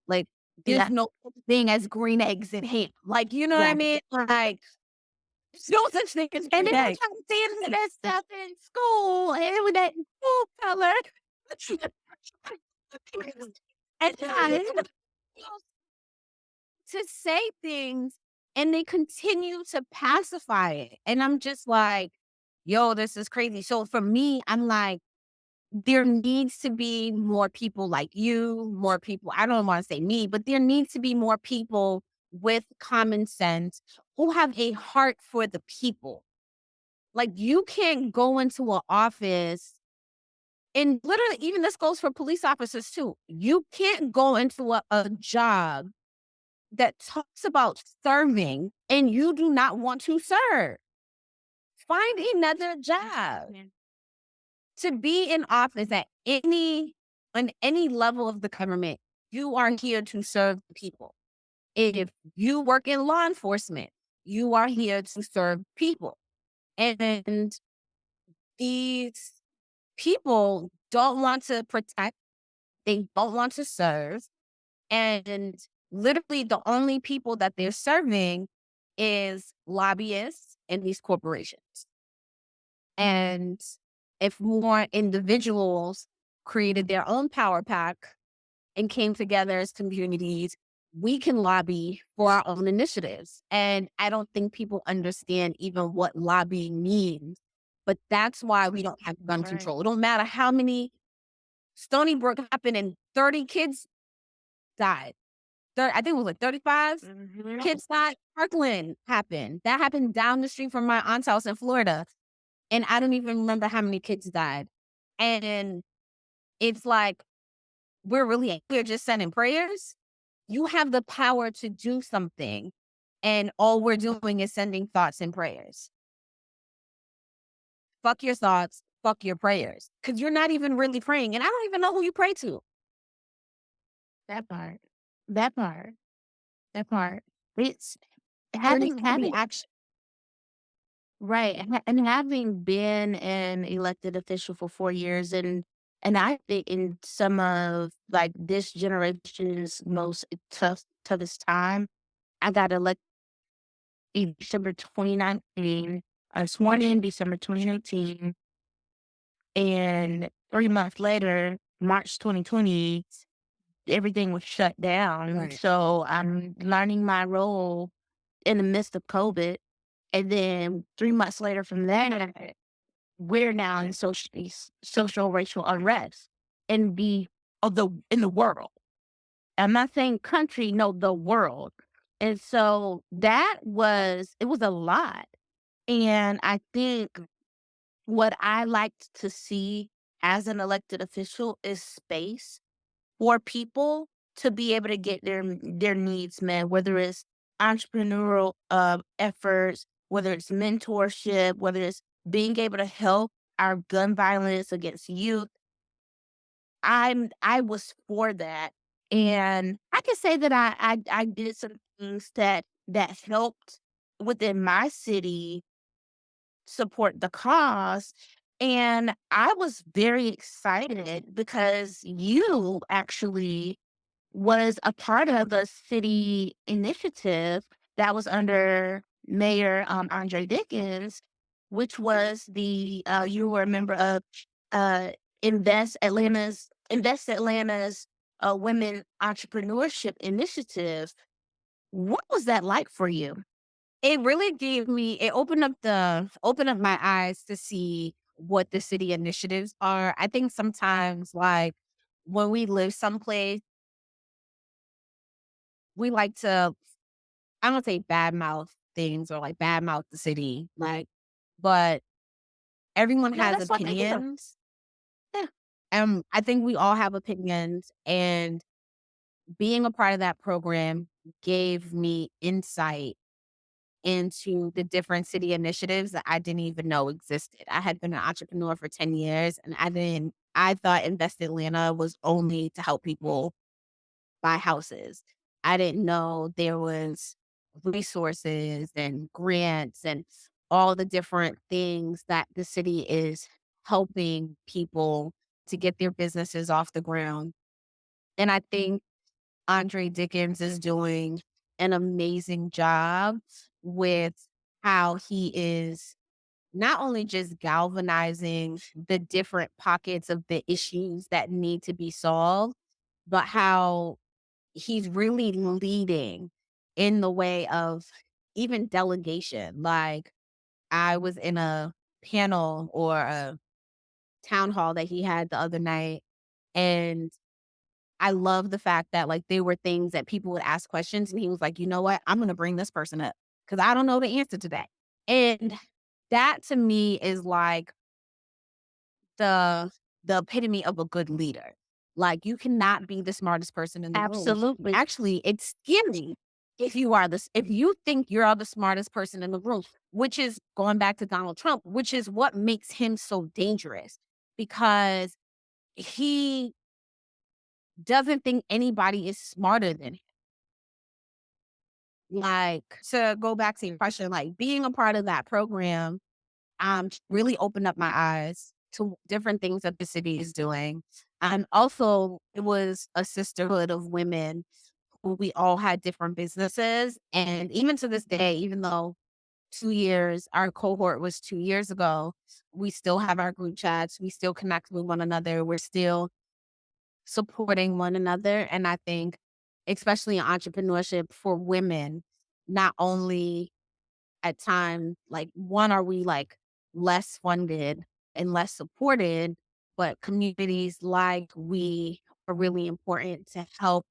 like, there's Yeah. no such thing as green eggs and ham. Like, you know what I Yeah. mean? Like, there's no such thing as And green then I eggs. try to see into that stuff in school, and with that school color. And God. to say things and they continue to pacify it. And I'm just like, yo, this is crazy. So for me, I'm like, there needs to be more people like you, more people. I don't want to say me, but there needs to be more people with common sense who have a heart for the people. Like, you can't go into an office, and literally, even this goes for police officers too. You can't go into a job that talks about serving and you do not want to serve. Find another job. Yeah. To be in office at any level of the government, you are here to serve the people. If you work in law enforcement, you are here to serve people. And these people don't want to protect, they don't want to serve. And literally the only people that they're serving is lobbyists and these corporations. And if more individuals created their own power pack and came together as communities, we can lobby for our own initiatives. And I don't think people understand even what lobbying means. But that's why we don't have gun Right. control. It don't matter how many Stony Brook happened and 30 kids died. I think it was like 35 Mhm. kids died. Parkland happened. That happened down the street from my aunt's house in Florida. And I don't even remember how many kids died. And it's like, we're just sending prayers. You have the power to do something. And all we're doing is sending thoughts and prayers. Fuck your thoughts, fuck your prayers. Cause you're not even really praying. And I don't even know who you pray to. That part. That part. That part. It's There needs having to be having action. right, and having been an elected official for 4 years, and I think in some of, like, this generation's most toughest time, I got elected in December 2019. I was sworn in December 2019. And 3 months later, March 2020, everything was shut down. Right. So I'm learning my role in the midst of COVID. And then 3 months later from that, we're now in social racial unrest in the world. I'm not saying country, no, the world. And so it was a lot. And I think what I liked to see as an elected official is space for people to be able to get their needs met, whether it's entrepreneurial efforts, whether it's mentorship, whether it's being able to help our gun violence against youth. I was for that, and I can say that I did some things that helped within my city support the cause. And I was very excited because you actually was a part of the city initiative that was under Mayor Andre Dickens, which was you were a member of uh, Invest Atlanta's Women Entrepreneurship Initiative. What was that like for you? It really it opened up my eyes to see what the city initiatives are. I think sometimes, like, when we live someplace, we like to, I don't say badmouth things or like badmouth the city, like, but everyone No, has that's what they do. opinions. Yeah, I think we all have opinions, and being a part of that program gave me insight into the different city initiatives that I didn't even know existed. I had been an entrepreneur for 10 years, and I thought Invest Atlanta was only to help people buy houses. I didn't know there was resources and grants and all the different things that the city is helping people to get their businesses off the ground. And I think Andre Dickens is doing an amazing job with how he is not only just galvanizing the different pockets of the issues that need to be solved, but how he's really leading in the way of even delegation. Like, I was in a panel or a town hall that he had the other night, and I love the fact that, like, there were things that people would ask questions, and he was like, "You know what? I'm gonna bring this person up because I don't know the answer to that." And that to me is like the the epitome of a good leader. Like, you cannot be the smartest person in the room. absolutely. Actually, it's scary if you think you're the smartest person in the room, which is going back to Donald Trump, which is what makes him so dangerous because he doesn't think anybody is smarter than him. Like, to go back to your question, like, being a part of that program, really opened up my eyes to different things that the city is doing. And also, it was a sisterhood of women who we all had different businesses. And even to this day, even though our cohort was 2 years ago, we still have our group chats. We still connect with one another. We're still supporting one another. And I think, especially in entrepreneurship for women, not only at times, like, one, are we like less funded and less supported, but communities like we are really important to help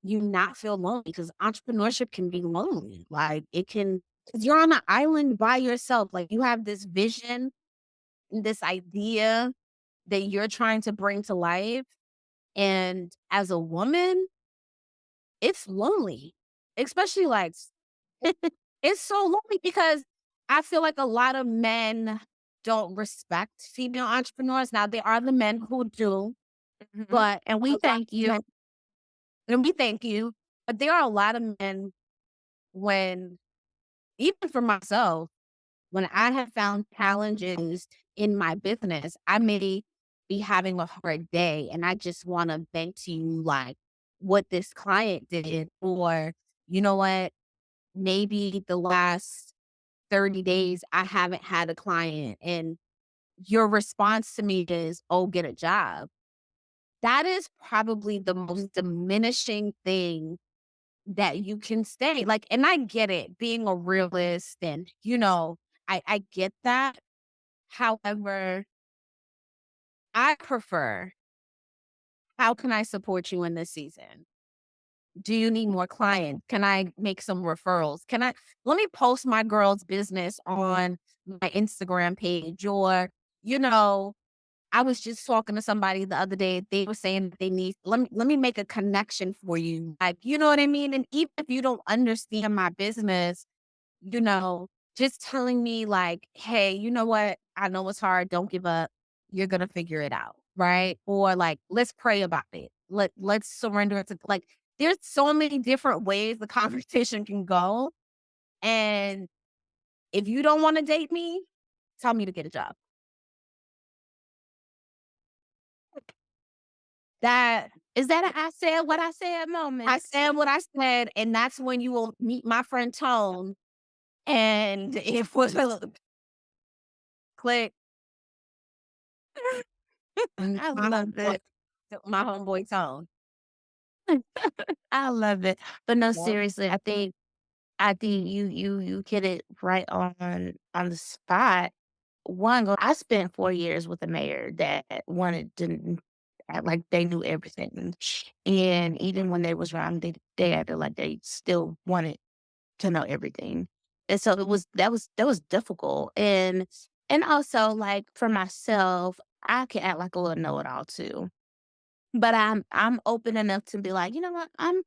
you not feel lonely because entrepreneurship can be lonely. Like, it can, because you're on an island by yourself. Like, you have this vision, this idea that you're trying to bring to life. And as a woman, it's lonely, especially like it's so lonely because I feel like a lot of men don't respect female entrepreneurs. Now, there are the men who do, Mhm. but And a we lot thank of men, you. and we thank you, but there are a lot of men when, even for myself, when I have found challenges in my business, I may be having a hard day and I just want to vent to you, like, what this client did, or you know what? Maybe the last 30 days, I haven't had a client. And your response to me is, oh, get a job. That is probably the most diminishing thing that you can say. Like, and I get it, being a realist and, I get that. However, I prefer, how can I support you in this season? Do you need more clients? Can I make some referrals? Let me post my girl's business on my Instagram page? Or, you know, I was just talking to somebody the other day. They were saying that they need, let me make a connection for you. Like, you know what I mean? And even if you don't understand my business, you know, just telling me like, hey, you know what? I know it's hard. Don't give up. You're gonna figure it out. Right. Or like, let's pray about it. Let's surrender it to, like, there's so many different ways the conversation can go. And if you don't want to date me, tell me to get a job. That Is that a I said what I said I moment? said what I said, and that's when you will meet my friend Tone. And it was a little click. I My love homeboy, it. my homeboy Tone. I love it. But no, Yep. seriously, I think you hit it right on the spot. I spent 4 years with a mayor that wanted to act like they knew everything. And even when they was wrong, they acted like they still wanted to know everything. And so that was difficult. And also like for myself, I can act like a little know-it-all too. But I'm open enough to be like, you know what? I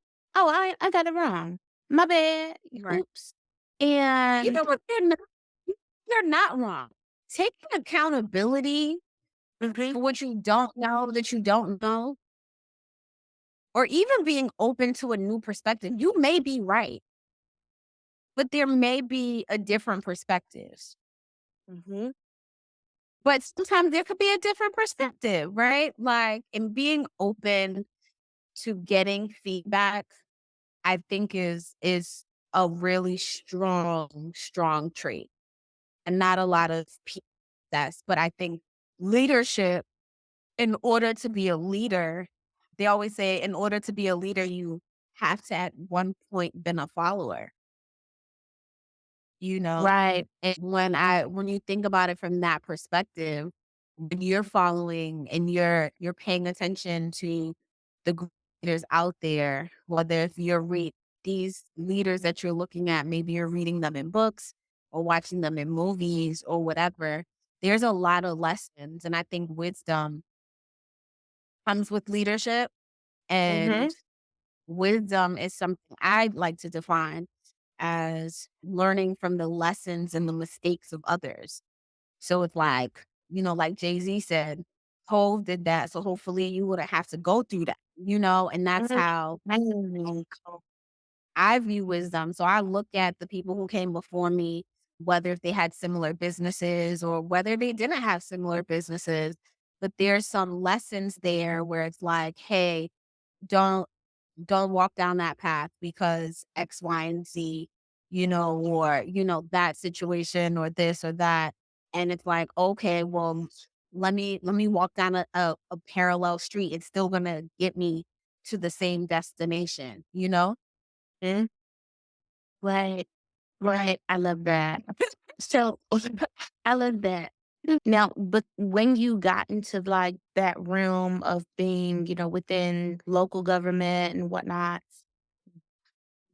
got it wrong. My bad. Right. Oops. And But they're not wrong. Taking accountability mhm, for what you don't know that you don't know, or even being open to a new perspective. You may be right, but there may be a different perspective. mhm, But sometimes there could be a different perspective, right? Like, and being open to getting feedback, I think is a really strong trait. And not a lot of people that's, but I think leadership, in order to be a leader, they always say in order to be a leader, you have to at one point been a follower, you know? right. And when you think about it from that perspective, when you're following and you're paying attention to the leaders out there, whether if you're read these leaders that you're looking at, maybe you're reading them in books or watching them in movies or whatever, there's a lot of lessons. And I think wisdom comes with leadership, Mhm, and wisdom is something I like to define as learning from the lessons and the mistakes of others. So it's like, like Jay-Z said, Hove did that. So hopefully you wouldn't have to go through that, and that's mhm, how mhm, I view wisdom. So I look at the people who came before me, whether if they had similar businesses or whether they didn't have similar businesses, but there's some lessons there where it's like, hey, don't don't walk down that path because X, Y, and Z, or, that situation or this or that. And it's like, okay, well, let me walk down a parallel street. It's still gonna get me to the same destination, you know? mhm. Right, right. I love that. So I love that. Now, but when you got into like that realm of being, within local government and whatnot,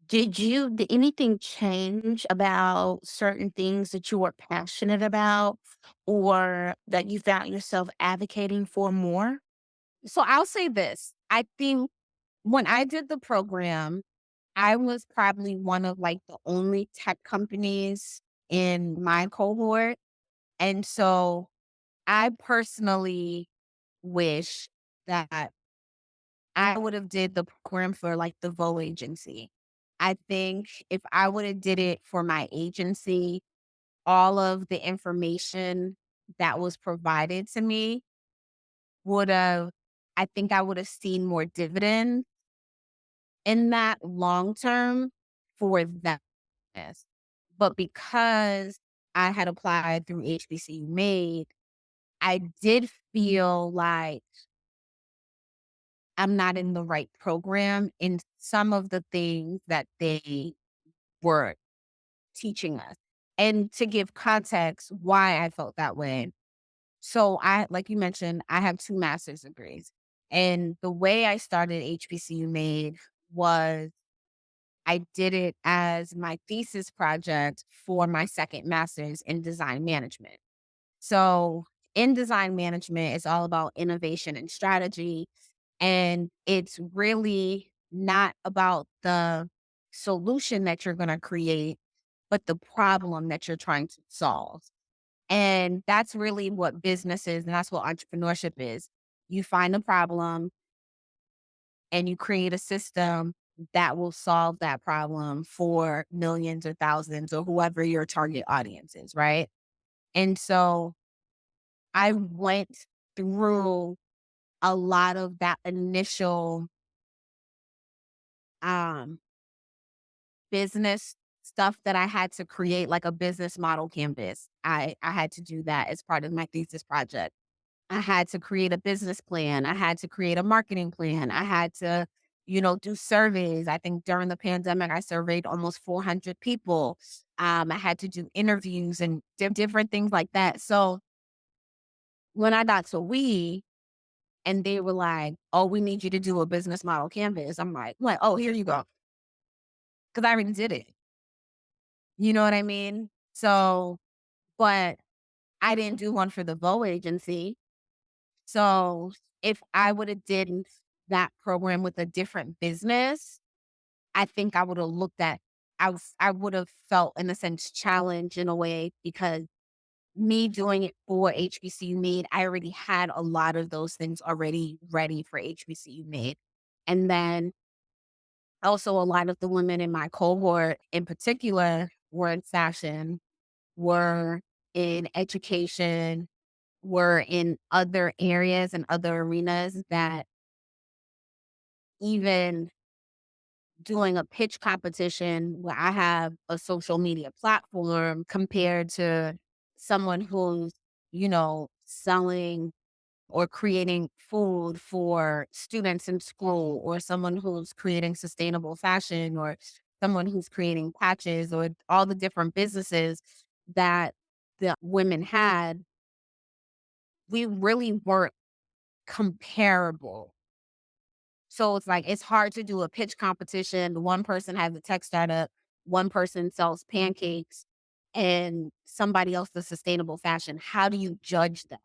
did anything change about certain things that you were passionate about or that you found yourself advocating for more? So I'll say this. I think when I did the program, I was probably one of like the only tech companies in my cohort. And so I personally wish that I would have did the program for like the Vo agency. I think if I would have did it for my agency, all of the information that was provided to me would have, I think I would have seen more dividend in that long term. for that. But because I had applied through HBCU Made, I did feel like I'm not in the right program in some of the things that they were teaching us. And to give context why I felt that way. So like you mentioned, I have 2 master's degrees. And the way I started HBCU Made was I did it as my thesis project for my second master's in design management. So in design management, it's all about innovation and strategy. And it's really not about the solution that you're going to create, but the problem that you're trying to solve. And that's really what business is. And that's what entrepreneurship is. You find a problem and you create a system that will solve that problem for millions or thousands or whoever your target audience is. Right. And so I went through a lot of that initial um business stuff that I had to create, like a business model canvas. I had to do that as part of my thesis project. I had to create a business plan. I had to create a marketing plan. I had to, do surveys. I think during the pandemic, I surveyed almost 400 people. I had to do interviews and different things like that. So when I got to and they were like, "Oh, we need you to do a business model canvas." I'm like, "Oh, here you go," because I already did it. You know what I mean? So, but I didn't do one for the Vogue agency. So if I would have did that program with a different business, I think I would have looked at I would have felt in a sense challenged in a way because me doing it for HBCU Made, I already had a lot of those things already ready for HBCU Made. And then also a lot of the women in my cohort in particular were in fashion, were in education, were in other areas and other arenas that even doing a pitch competition where I have a social media platform compared to someone who's, selling or creating food for students in school, or someone who's creating sustainable fashion, or someone who's creating patches, or all the different businesses that the women had, we really weren't comparable. So it's like, it's hard to do a pitch competition. One person has a tech startup, one person sells pancakes, and somebody else does sustainable fashion. How do you judge them?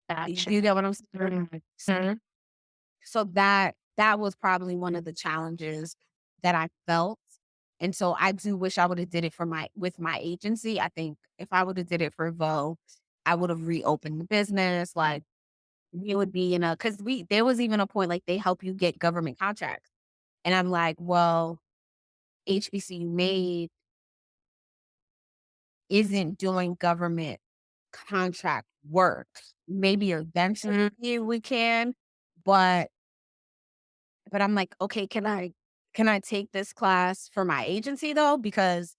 Gotcha. You get what I'm saying? Mhm. So that was probably one of the challenges that I felt. And so I do wish I would have did it for with my agency. I think if I would have did it for Vogue, I would have reopened the business. Like we would be in a because we there was even a point like they help you get government contracts. And I'm like, well, HBCU Made isn't doing government contract work. Maybe eventually we can, but I'm like, okay, can I take this class for my agency though? Because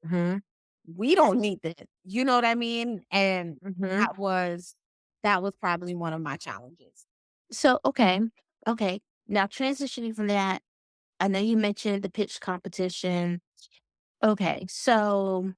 Mhm. we don't need this. You know what I mean? And Mhm. that was probably one of my challenges. So, okay. Okay. Now transitioning from that, I know you mentioned the pitch competition. Okay. So,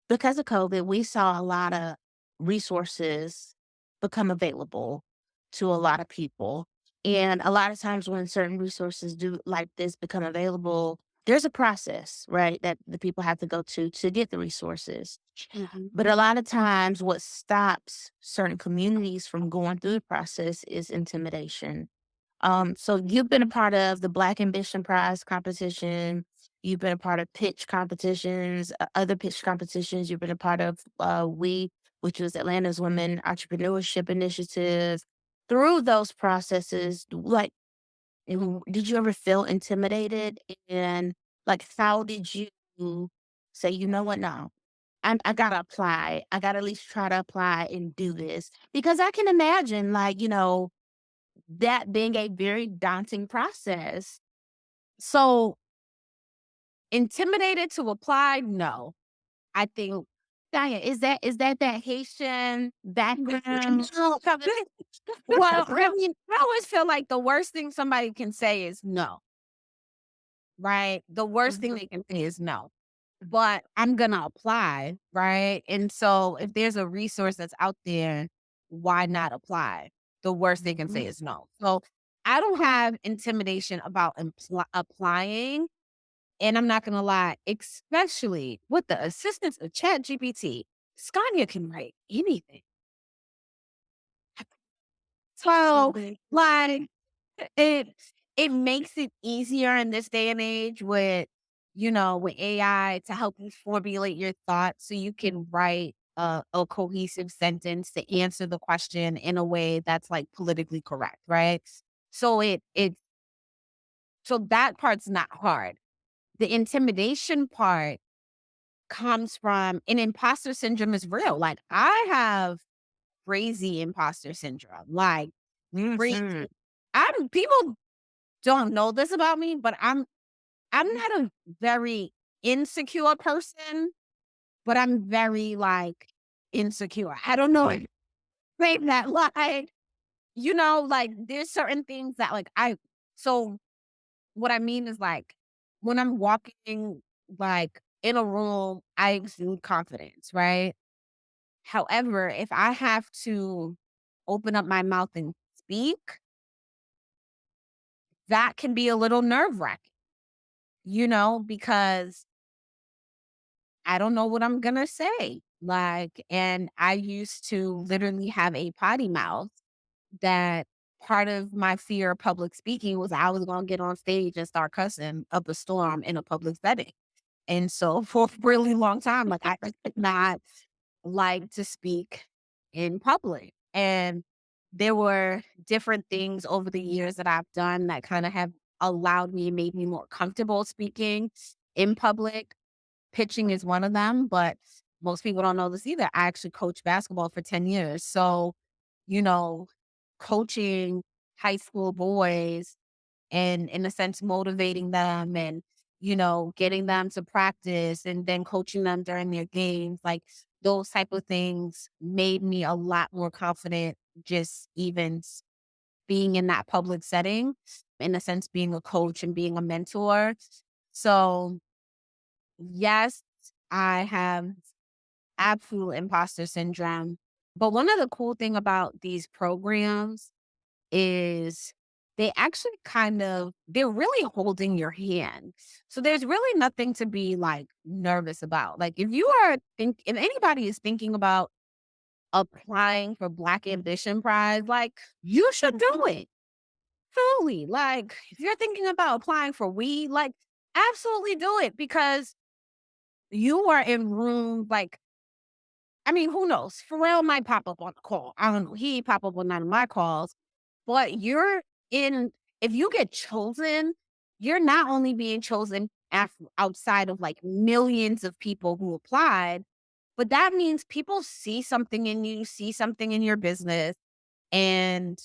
because of COVID, we saw a lot of resources become available to a lot of people. And a lot of times when certain resources do like this become available, there's a process, right, that the people have to go to get the resources. Mhm. But a lot of times what stops certain communities from going through the process is intimidation. So you've been a part of the Black Ambition Prize competition. You've been a part of pitch competitions, other pitch competitions. You've been a part of which was Atlanta's Women Entrepreneurship Initiative. Through those processes, like, did you ever feel intimidated? And like, how did you say, you know what, no, I gotta apply. I gotta at least try to apply and do this because I can imagine, like, that being a very daunting process. So, intimidated to apply? No. I think Skanya, is that Haitian background? no, well, I mean, I always feel like the worst thing somebody can say is no, right? The worst thing Mhm. they can say is no. But I'm gonna apply, right? And so if there's a resource that's out there, why not apply? The worst they can say Mhm. is no. So I don't have intimidation about applying. And I'm not gonna lie, especially with the assistance of Chat GPT, Scania can write anything. So, Absolutely. like, it it makes it easier in this day and age with, with AI to help you formulate your thoughts so you can write a cohesive sentence to answer the question in a way that's like politically correct, right? So so that part's not hard. The intimidation part comes from and imposter syndrome is real. Like I have crazy imposter syndrome. Like crazy. Mhm. I'm people don't know this about me, but I'm not a very insecure person, but I'm very like insecure. I don't know if maybe that like, like there's certain things that like so what I mean is like when I'm walking like in a room, I exude confidence, right? However, if I have to open up my mouth and speak, that can be a little nerve wracking, because I don't know what I'm gonna say. Like, and I used to literally have a potty mouth that part of my fear of public speaking was I was gonna get on stage and start cussing up a storm in a public setting. And so for a really long time, like I did not like to speak in public. And there were different things over the years that I've done that kind of have allowed me, made me more comfortable speaking in public. Pitching is one of them, but most people don't know this either. I actually coached basketball for 10 years. So, you know, coaching high school boys and in a sense motivating them and getting them to practice and then coaching them during their games, like those type of things made me a lot more confident just even being in that public setting, in a sense being a coach and being a mentor. So yes, I have absolute imposter syndrome, but one of the cool thing about these programs is they actually they're really holding your hand. So there's really nothing to be like nervous about. Like if anybody is thinking about applying for Black Ambition Prize, like you should do it. Truly. Like if you're thinking about applying for weed, like absolutely do it because you are in room like I mean, who knows? Pharrell might pop up on the call. I don't know. He pop up on none of my calls. But in if you get chosen, you're not only being chosen outside of like millions of people who applied, but that means people see something in you, see something in your business, and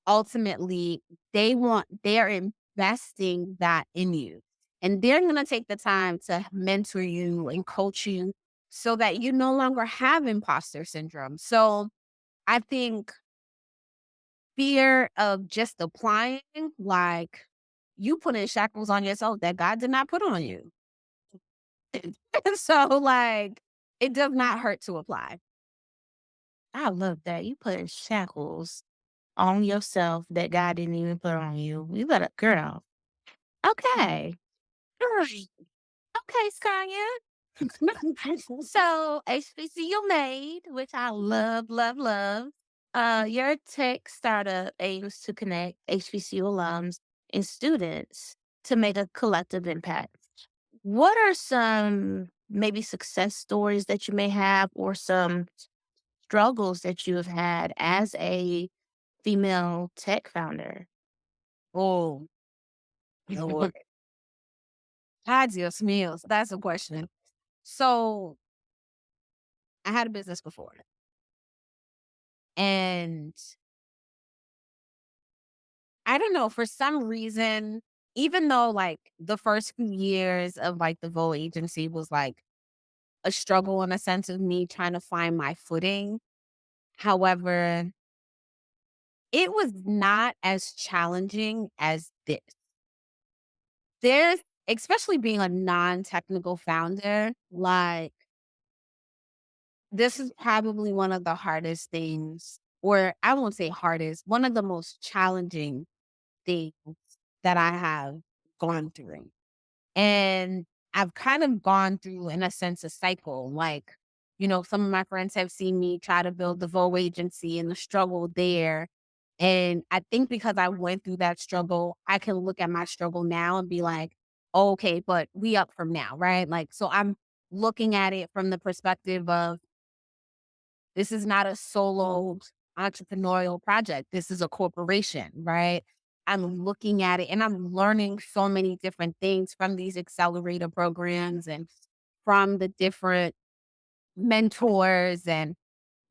ultimately they're investing that in you. And they're gonna take the time to mentor you and coach you so that you no longer have imposter syndrome. So I think fear of just applying, like you put in shackles on yourself that God did not put on you. So like it does not hurt to apply. I love that. You put shackles on yourself that God didn't even put on you. You better, girl. Okay. Right. Okay, Skanya. So HBCU Made, which I love, love, love. Your tech startup aims to connect HBCU alums and students to make a collective impact. What are some maybe success stories that you may have or some struggles that you have had as a female tech founder? Oh, Lord. Dios míos. That's a question. So I had a business before and I don't know, for some reason, even though like the first few years of like the Vogue agency was like a struggle in a sense of me trying to find my footing. However, it was not as challenging as this. There's especially being a non-technical founder, like this is probably one of the hardest things, or I won't say hardest, one of the most challenging things that I have gone through. And I've kind of gone through, in a sense, a cycle. Like, some of my friends have seen me try to build the Vogue agency and the struggle there. And I think because I went through that struggle, I can look at my struggle now and be like, oh, okay, but we up from now, right? Like, so I'm looking at it from the perspective of this is not a solo entrepreneurial project. This is a corporation, right? I'm looking at it and I'm learning so many different things from these accelerator programs and from the different mentors and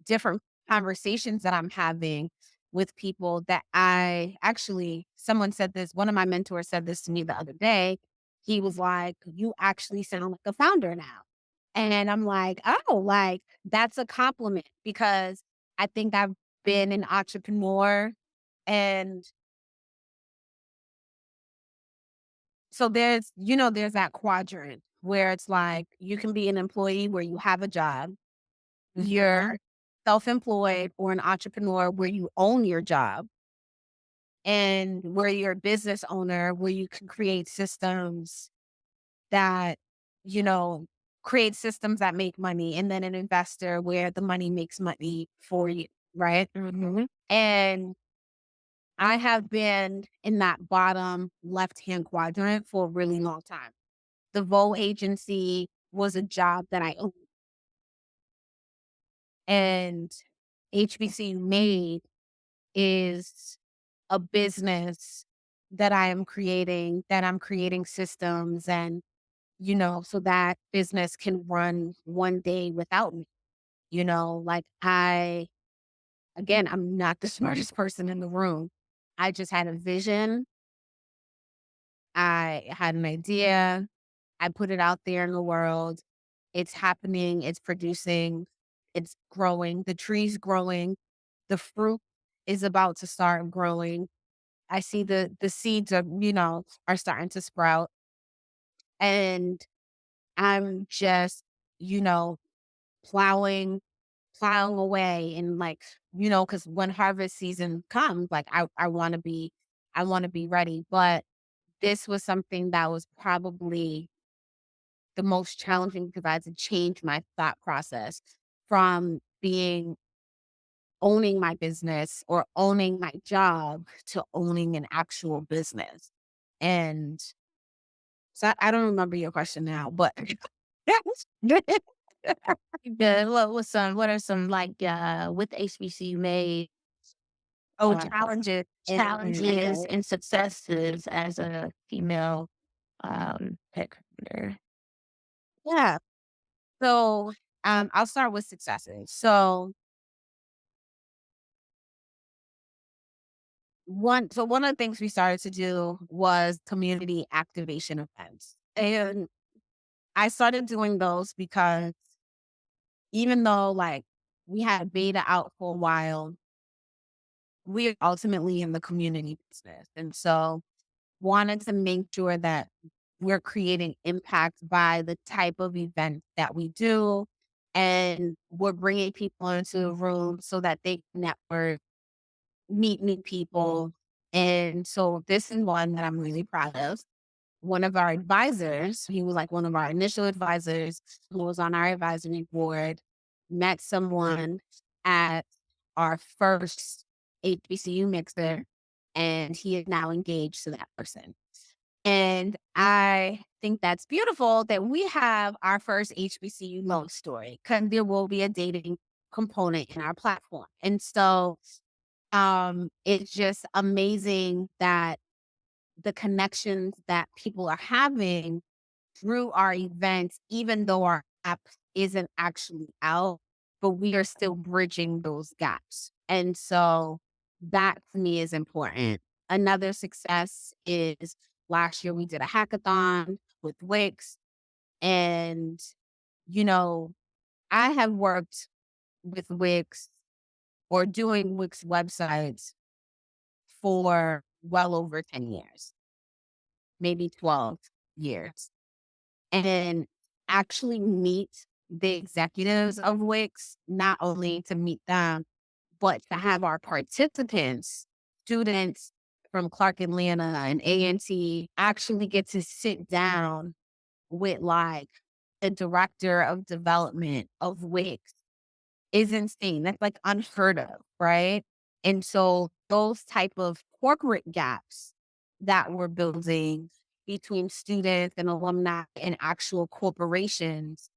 different conversations that I'm having with people that I actually, someone said this, one of my mentors said this to me the other day. He was like, you actually sound like a founder now. And I'm like, oh, like that's a compliment because I think I've been an entrepreneur. And so there's that quadrant where it's like you can be an employee where you have a job. You're self-employed or an entrepreneur where you own your job and where you're a business owner, where you can create systems that, you know, create systems that make money, and then an investor where the money makes money for you, right? And I have been in that bottom left-hand quadrant for a really long time. The Vogue agency was a job that I owned, and HBCU Made is a business that I am creating, that I'm creating systems and, so that business can run one day without me. Like again, I'm not the smartest person in the room. I just had a vision. I had an idea. I put it out there in the world. It's happening. It's producing. It's growing. The tree's growing. The fruit is about to start growing. I see the seeds are starting to sprout, and I'm just, you know, plowing plowing away and like, because when harvest season comes, like I want to be ready. But this was something that was probably the most challenging because I had to change my thought process from being owning my business or owning my job to owning an actual business. And so I don't remember your question now, but Good. What are some like with HBCU made oh, uh, challenges challenges and successes as a female tech founder? yeah. So I'll start with successes. So one of the things we started to do was community activation events. And I started doing those because even though like we had beta out for a while, we are ultimately in the community business. And so wanted to make sure that we're creating impact by the type of event that we do. And we're bringing people into the room so that they can network, meet new people. And so this is one that I'm really proud of. One of our advisors, he was like one of our initial advisors who was on our advisory board, met someone at our first HBCU mixer, and he is now engaged to that person. And I think that's beautiful that we have our first HBCU love story because there will be a dating component in our platform. And so it's just amazing that the connections that people are having through our events, even though our app isn't actually out, but we are still bridging those gaps. And so that to me is important. Another success is last year we did a hackathon with Wix. And, you know, I have worked with Wix or doing Wix websites for well over 10 years, maybe 12 years. And actually meet the executives of Wix, not only to meet them, but to have our participants, students from Clark Atlanta and A&T actually get to sit down with like the director of development of Wix is insane. That's like unheard of, right? And so those type of corporate gaps that we're building between students and alumni and actual corporations,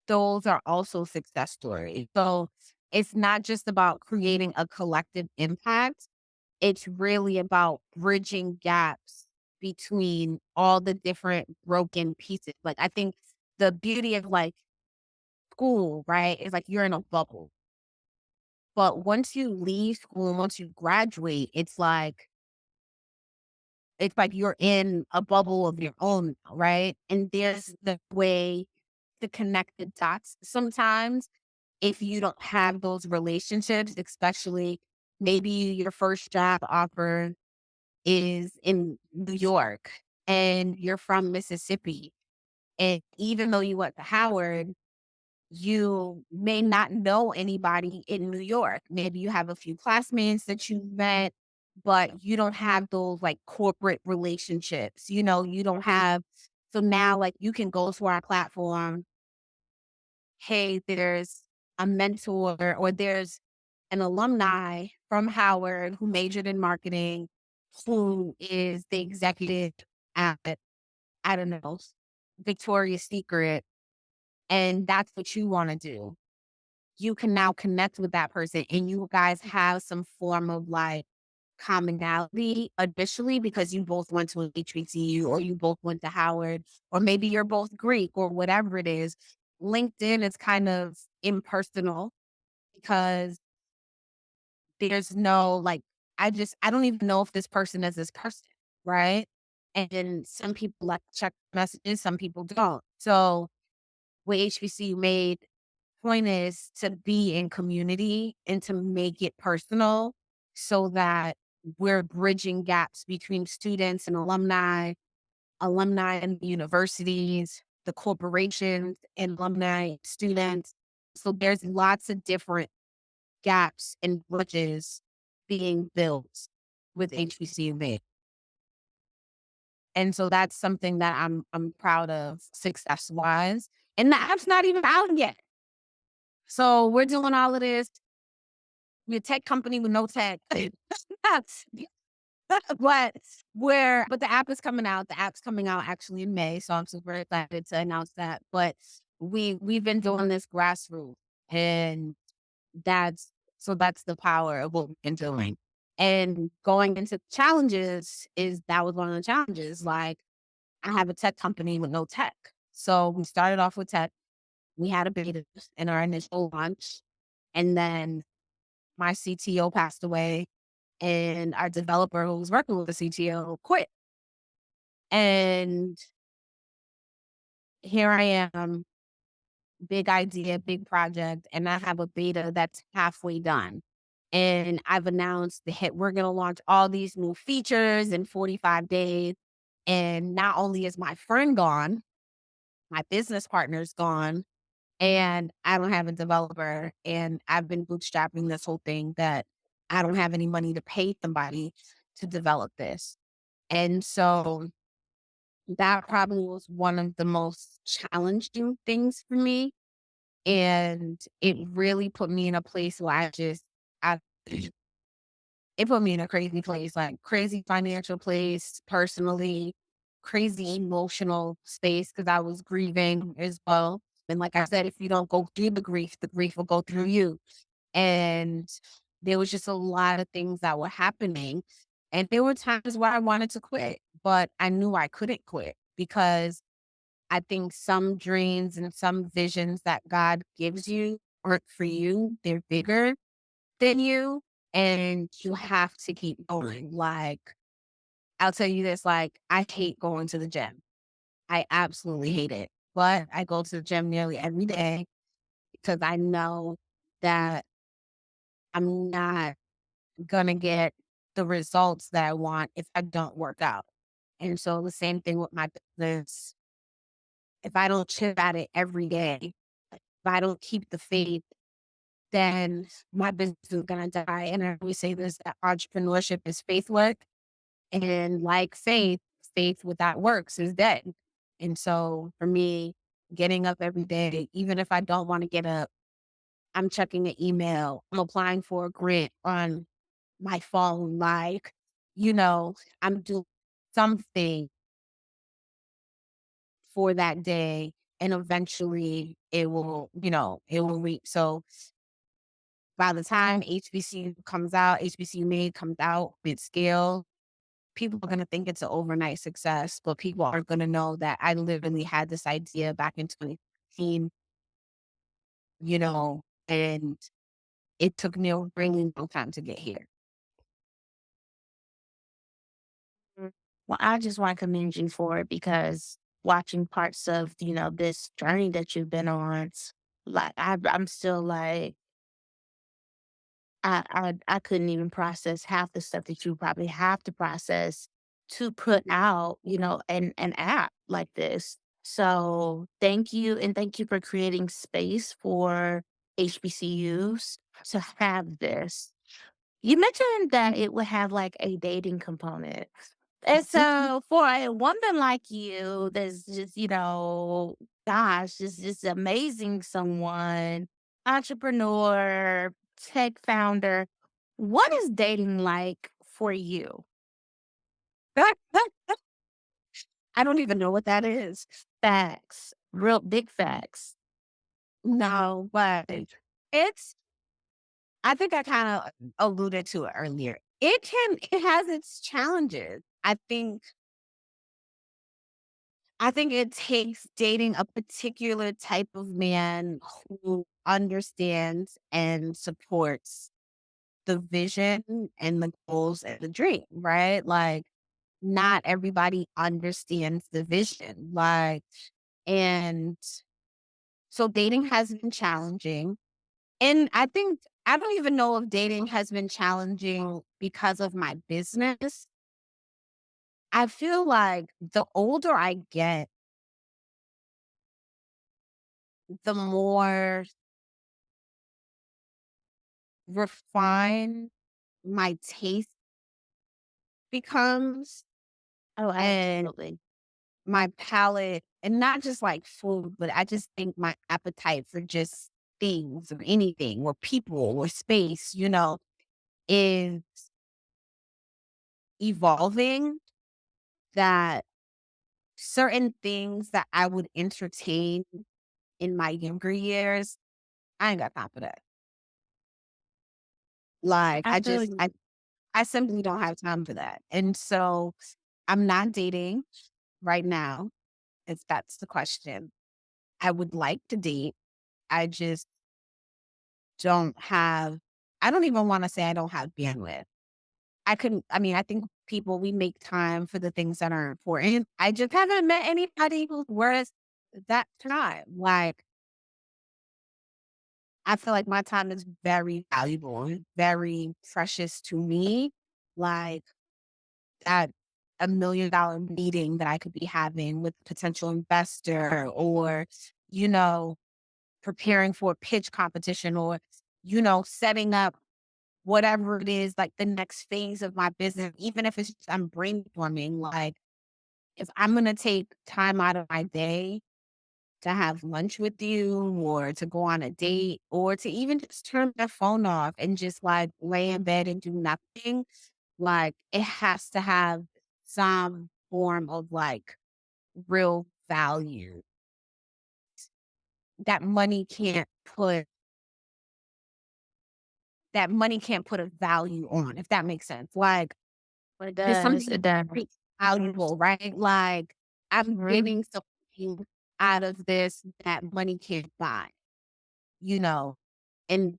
those are also success stories. So it's not just about creating a collective impact. It's really about bridging gaps between all the different broken pieces. Like I think the beauty of like school, right, is like you're in a bubble. But once you leave school, once you graduate, it's like you're in a bubble of your own, right? And there's the way to connect the dots sometimes if you don't have those relationships, especially maybe your first job offer is in New York and you're from Mississippi. And even though you went to Howard, you may not know anybody in New York. Maybe you have a few classmates that you met, but you don't have those like corporate relationships. You don't have, so now like you can go to our platform. Hey, there's a mentor or there's an alumni from Howard who majored in marketing, who is the executive at, I don't know, Victoria's Secret. And that's what you want to do. You can now connect with that person and you guys have some form of like commonality initially because you both went to an HBCU or you both went to Howard, or maybe you're both Greek or whatever it is. LinkedIn is kind of impersonal because there's no like, I don't even know if this person is this person, right? And then some people like check messages, some people don't. So what HBCU made point is to be in community and to make it personal so that we're bridging gaps between students and alumni, alumni and universities, the corporations and alumni students. So there's lots of different gaps and bridges being built with HBCU Made. And so that's something that I'm proud of success wise. And the app's not even out yet. So we're doing all of this. We're a tech company with no tech. That's but the app is coming out. The app's coming out actually in May. So I'm super excited to announce that. But we've been doing this grassroots and that's that's the power of what we've been doing. And going into challenges that was one of the challenges. Like I have a tech company with no tech. So we started off with tech. We had a beta in our initial launch. And then my CTO passed away and our developer who was working with the CTO quit. And here I am, big idea, big project, and I have a beta that's halfway done. And I've announced the hit, we're going to launch all these new features in 45 days. And not only is my friend gone, my business partner's gone, and I don't have a developer. And I've been bootstrapping this whole thing that I don't have any money to pay somebody to develop this. And so that probably was one of the most challenging things for me. And it really put me in a place where I, it put me in a crazy place, like crazy financial place, personally, crazy emotional space because I was grieving as well. And like I said, if you don't go through the grief will go through you. And there was just a lot of things that were happening. And there were times where I wanted to quit, but I knew I couldn't quit because I think some dreams and some visions that God gives you aren't for you. They're bigger than you and you have to keep going. Like I'll tell you this, like, I hate going to the gym. I absolutely hate it. But I go to the gym nearly every day because I know that I'm not gonna get the results that I want if I don't work out. And so the same thing with my business. If I don't chip at it every day, if I don't keep the faith, then my business is gonna die. And I always say this, that entrepreneurship is faith work. And like faith, faith without works is dead. And so for me, getting up every day, even if I don't want to get up, I'm checking an email, I'm applying for a grant on my phone, like, you know, I'm doing something for that day and eventually it will, it will reap. So by the time HBCU comes out, HBCU Made comes out with scale, people are going to think it's an overnight success, but people are going to know that I literally had this idea back in 2015, and it took me a really long time to get here. Mm. Well, I just want to commend you for it because watching parts of, this journey that you've been on, like I'm still like I couldn't even process half the stuff that you probably have to process to put out, an app like this. So thank you, and thank you for creating space for HBCUs to have this. You mentioned that it would have like a dating component. And so for a woman like you that's just, gosh, just amazing someone, entrepreneur, tech founder, what is dating like for you? I don't even know what that is. Facts, real big facts. No, but it's, I think I kind of alluded to it earlier. It has its challenges. I think it takes dating a particular type of man who understands and supports the vision and the goals and the dream, right? Like, not everybody understands the vision. Like, and so dating has been challenging. And I think, I don't even know if dating has been challenging because of my business. I feel like the older I get, the more refined my taste becomes Oh, and absolutely. my palate, and not just like food, but I just think my appetite for just things or anything or people or space, is evolving, that certain things that I would entertain in my younger years, I ain't got time for that. Like, I feel you. I simply don't have time for that. And so I'm not dating right now, if that's the question. I would like to date. I just don't have, I don't even want to say I don't have bandwidth. I think people, we make time for the things that are important. I just haven't met anybody who's worth that time. Like, I feel like my time is very valuable and very precious to me. Like, that $1 million meeting that I could be having with a potential investor, or, you know, preparing for a pitch competition, or, setting up whatever it is, like the next phase of my business, even if it's just I'm brainstorming, like, if I'm going to take time out of my day to have lunch with you or to go on a date or to even just turn my phone off and just like lay in bed and do nothing, like, it has to have some form of like real value that money can't put that money can't put a value on, if that makes sense. Like, It there's does. something It does. very valuable, right? Like, I'm Mhm. getting something out of this that money can't buy, you know? And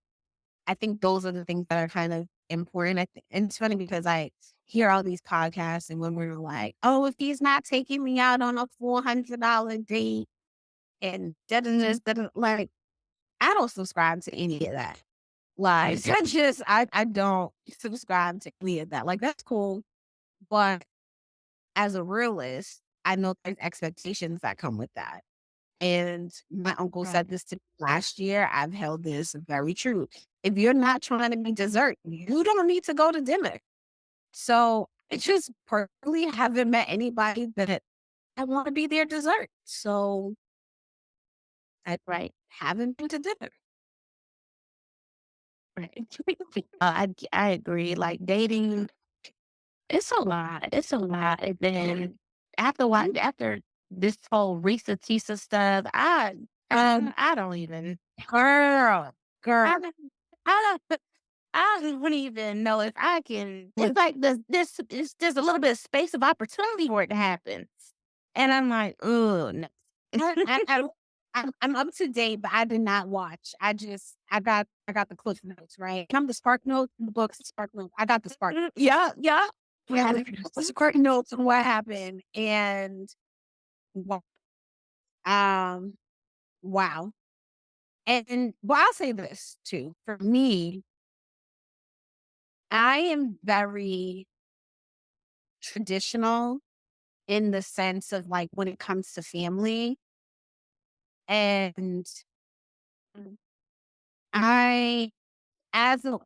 I think those are the things that are kind of important. And it's funny because I hear all these podcasts and when we're like, oh, if he's not taking me out on a $400 date and this, like, I don't subscribe to any of that. Like, I don't subscribe to any of that. Like, that's cool. But as a realist, I know there's expectations that come with that. And my uncle Right. said this to me last year. I've held this very true. If you're not trying to be dessert, you don't need to go to dinner. So I just personally haven't met anybody that I want to be their dessert. So I Right. haven't been to dinner. Right. I agree. Like dating, it's a lot. It's a lot. And then after this whole Risa Tisa stuff, I don't even Girl, I girl. don't I don't I don't even know if I can. It's like there's a little bit of space of opportunity for it to happen, and I'm like, oh no. I I'm up to date, but I did not watch. I got the cliff notes, right? And I'm the spark notes, the books, spark notes. I got the spark. Yeah, yeah. Yeah, the spark notes on what happened. And wa- um, wow. And well, I'll say this too. For me, I am very traditional in the sense of like when it comes to family. And I as a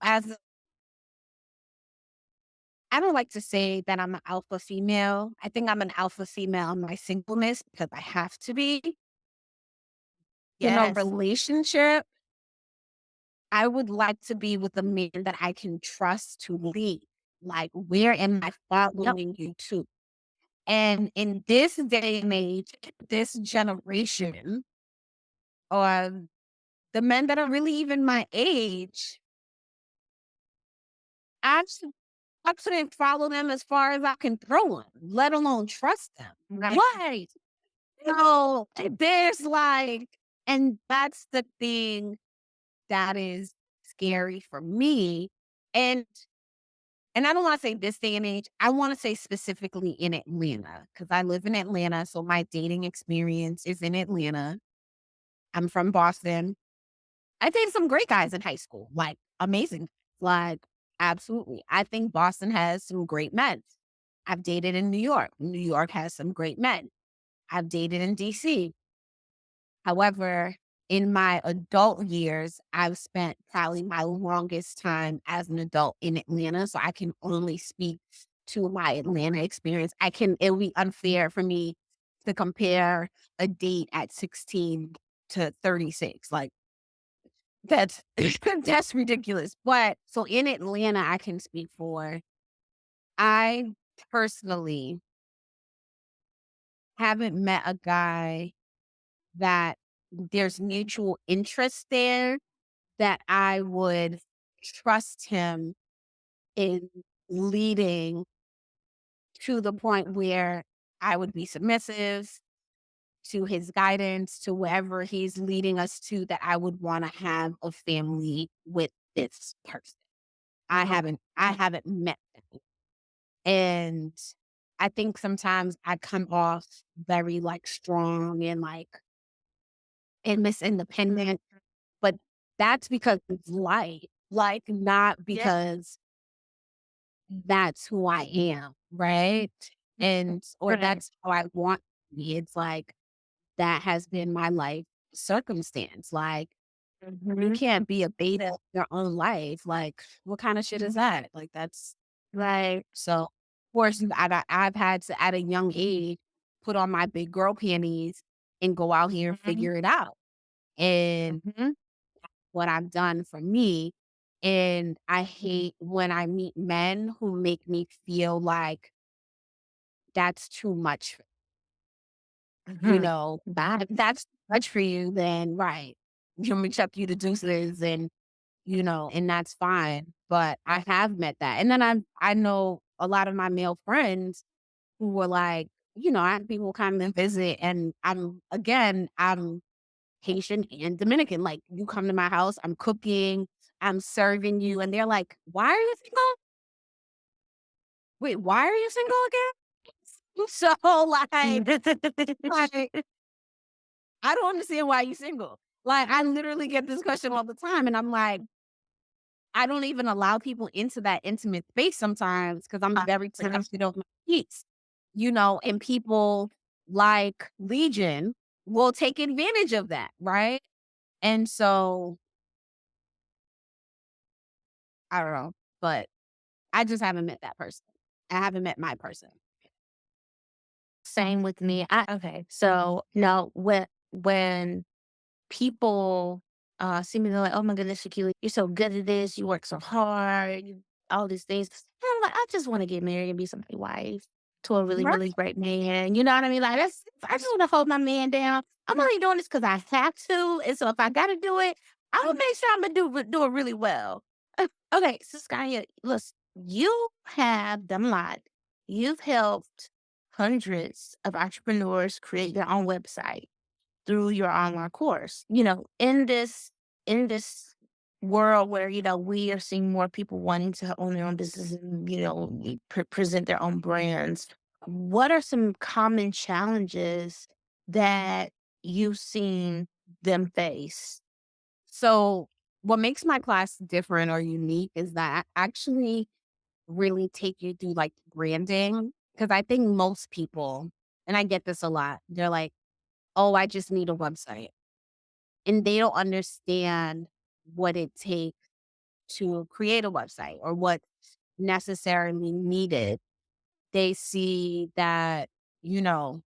I don't like to say that I'm an alpha female. I think I'm an alpha female in my singleness because I have to be. In a Yes. relationship, I would like to be with a man that I can trust to lead. Like, where am I Yep. following you to? And in this day and age, this generation, or the men that are really even my age, I just I couldn't follow them as far as I can throw them, let alone trust them. Right. Right. No, there's like, and that's the thing that is scary for me. And I don't want to say this day and age. I want to say specifically in Atlanta because I live in Atlanta, so my dating experience is in Atlanta. I'm from Boston. I dated some great guys in high school, like amazing, like absolutely. I think Boston has some great men. I've dated in New York. New York has some great men. I've dated in DC. However, in my adult years, I've spent probably my longest time as an adult in Atlanta. So I can only speak to my Atlanta experience. It'll be unfair for me to compare a date at 16 to 36. Like that's, that's ridiculous. But so in Atlanta, I can speak for, I personally haven't met a guy that there's mutual interest there that I would trust him in leading to the point where I would be submissive to his guidance, to wherever he's leading us to, that I would want to have a family with this person. I haven't met them. And I think sometimes I come off very like strong and like and Miss Independent, but that's because it's life, like not Yeah. because that's who I am, right? And or Right. that's how I want to be. It's like that has been my life circumstance. Like you Mhm. can't be a beta of your own life. Like what kind of shit is that? Like that's Right. so. Of course, I've had to at a young age put on my big girl panties and go out here and Mhm. figure it out. And Mhm. what I've done for me. And I hate when I meet men who make me feel like that's too much, Mhm. if that's too much for you, then right. You want me to chuck you the deuces and, and that's fine. But I have met that. And then I know a lot of my male friends who were like, I had people come and visit and I'm Haitian and Dominican. Like you come to my house, I'm cooking. I'm serving you, and they're like, "Why are you single? Wait, why are you single again?" So, like, I don't understand why you single. Like, I literally get this question all the time, and I'm like, I don't even allow people into that intimate space sometimes because I'm very protective of my peace, and people like Legion will take advantage of that, right? And so, I don't know, but I just haven't met that person. I haven't met my person. Same with me. Okay. So no, when people see me, they're like, "Oh my goodness, Shakeyla, you're so good at this. You work so hard. All these things." And I'm like, I just want to get married and be somebody's wife to a really, Right. really great man. You know what I mean? Like I just want to hold my man down. I'm only doing this because I have to, and so if I got to do it, I'm gonna make sure I'm gonna do it really well. Okay, so Skanya, listen, you have done a lot. You've helped hundreds of entrepreneurs create their own website through your online course. In this world where, we are seeing more people wanting to own their own business and, present their own brands. What are some common challenges that you've seen them face? So, what makes my class different or unique is that I actually really take you through like branding. Because I think most people, and I get this a lot, they're like, oh, I just need a website. And they don't understand what it takes to create a website or what's necessarily needed. They see that, you know,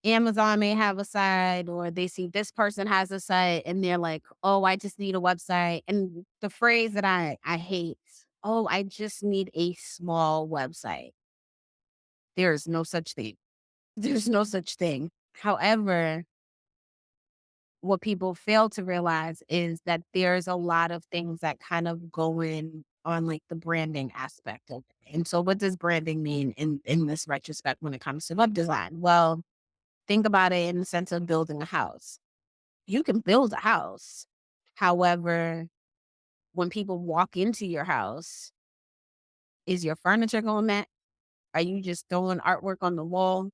Amazon may have a site or they see this person has a site and they're like, "Oh, I just need a website." And the phrase that I hate, "Oh, I just need a small website." There is no such thing. There's no such thing. However, what people fail to realize is that there's a lot of things that kind of go in on like the branding aspect of it. And so what does branding mean in this retrospect when it comes to web design? Well, think about it in the sense of building a house. You can build a house. However, when people walk into your house, is your furniture going to match? Are you just throwing artwork on the wall?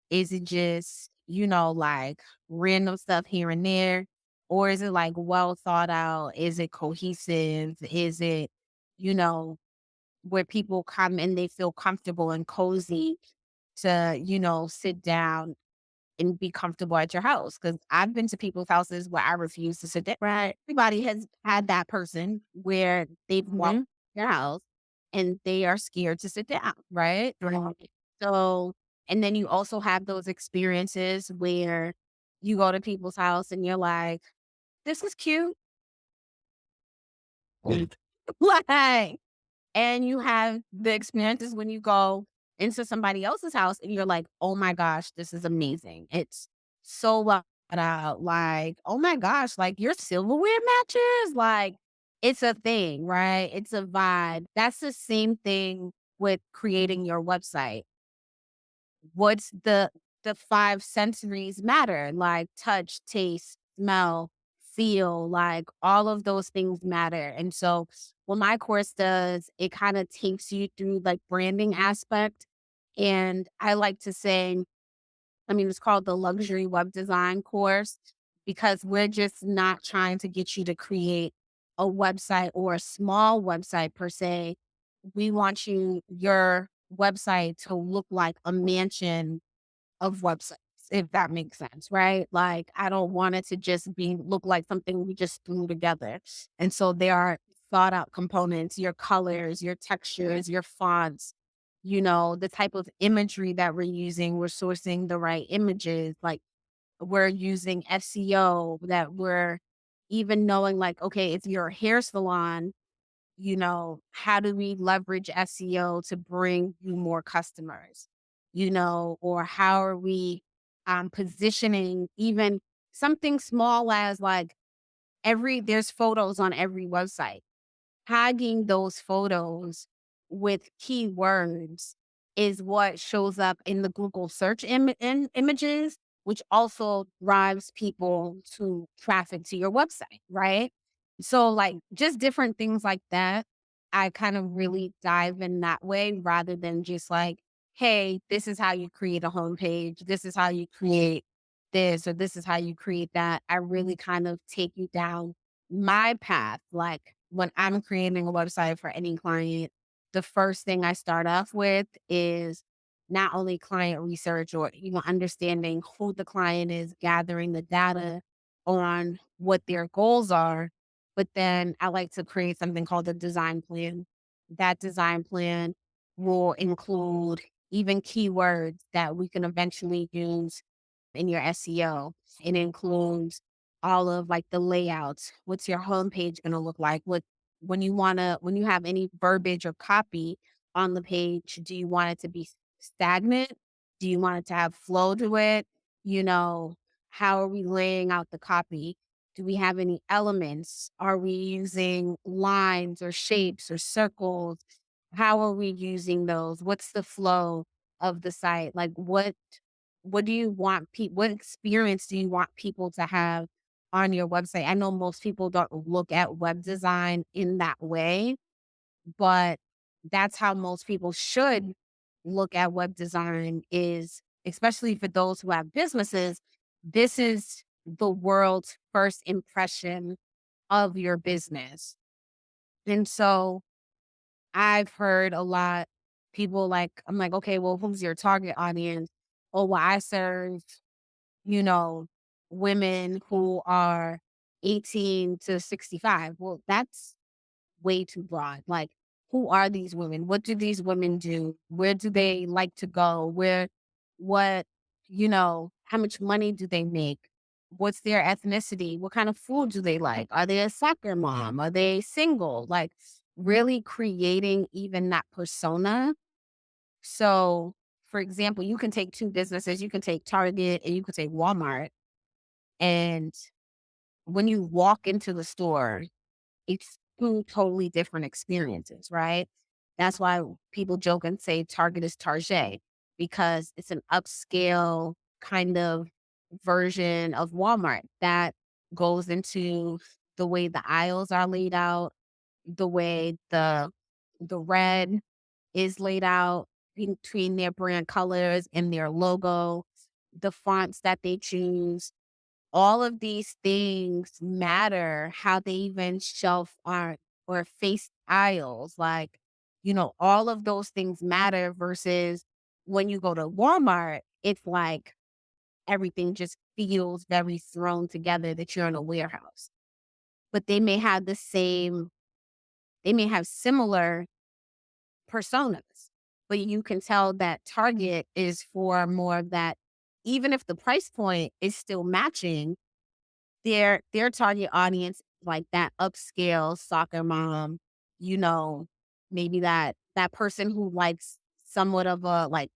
Is it just, like random stuff here and there? Or is it like well thought out? Is it cohesive? Is it, you know, where people come and they feel comfortable and cozy to, sit down and be comfortable at your house? Because I've been to people's houses where I refuse to sit there. Right. Everybody has had that person where they've walked Mhm. in your house and they are scared to sit down, right? Right. So, and then you also have those experiences where you go to people's house and you're like, this is cute. Like, and you have the experiences when you go into somebody else's house and you're like, "Oh my gosh, this is amazing. It's so well thought out." Like, "Oh my gosh, like your silverware matches." Like, it's a thing, right? It's a vibe. That's the same thing with creating your website. What's the 5 sensories matter, like touch, taste, smell, feel, like all of those things matter. And so what my course does, it kinda takes you through like branding aspect. And I like to say, I mean, it's called the luxury web design course because we're just not trying to get you to create a website or a small website per se. We want your website to look like a mansion of websites, if that makes sense, right? Like, I don't want it to just look like something we just threw together. And so there are thought out components, your colors, your textures, your fonts, the type of imagery that we're using. We're sourcing the right images, like we're using SEO, that we're even knowing like, okay, if you're a hair salon, how do we leverage SEO to bring you more customers? Or how are we positioning even something small as like there's photos on every website. Tagging those photos with keywords is what shows up in the Google search images, which also drives people to traffic to your website, right? So, like, just different things like that, I kind of really dive in that way rather than just like, "Hey, this is how you create a homepage. This is how you create this, or this is how you create that." I really kind of take you down my path. Like, when I'm creating a website for any client, the first thing I start off with is not only client research or, understanding who the client is, gathering the data on what their goals are, but then I like to create something called a design plan. That design plan will include even keywords that we can eventually use in your SEO. It includes all of like the layouts. What's your homepage going to look like? When you have any verbiage or copy on the page, do you want it to be stagnant? Do you want it to have flow to it? You know, how are we laying out the copy? Do we have any elements? Are we using lines or shapes or circles? How are we using those? What's the flow of the site? Like what do you want people what experience do you want people to have on your website? I know most people don't look at web design in that way, but that's how most people should look at web design is especially for those who have businesses, this is the world's first impression of your business. And so I've heard a lot people like I'm like, "Okay, well, who's your target audience?" "Oh, well, I serve, you know, women who are 18 to 65." Well, that's way too broad. Like, who are these women? What do these women do? Where do they like to go? What, how much money do they make? What's their ethnicity? What kind of food do they like? Are they a soccer mom? Are they single? Like, really creating even that persona. So, for example, you can take two businesses, you can take Target and you can take Walmart. And when you walk into the store, it's two totally different experiences, right? That's why people joke and say Target is Target because it's an upscale kind of version of Walmart that goes into the way the aisles are laid out, the way the red is laid out between their brand colors and their logo, the fonts that they choose, all of these things matter, how they even shelf art or face aisles, like, all of those things matter versus when you go to Walmart, it's like everything just feels very thrown together that you're in a warehouse. But they may have similar personas, but you can tell that Target is for more of that, even if the price point is still matching, their target audience, like that upscale soccer mom, you know, maybe that person who likes somewhat of a, like,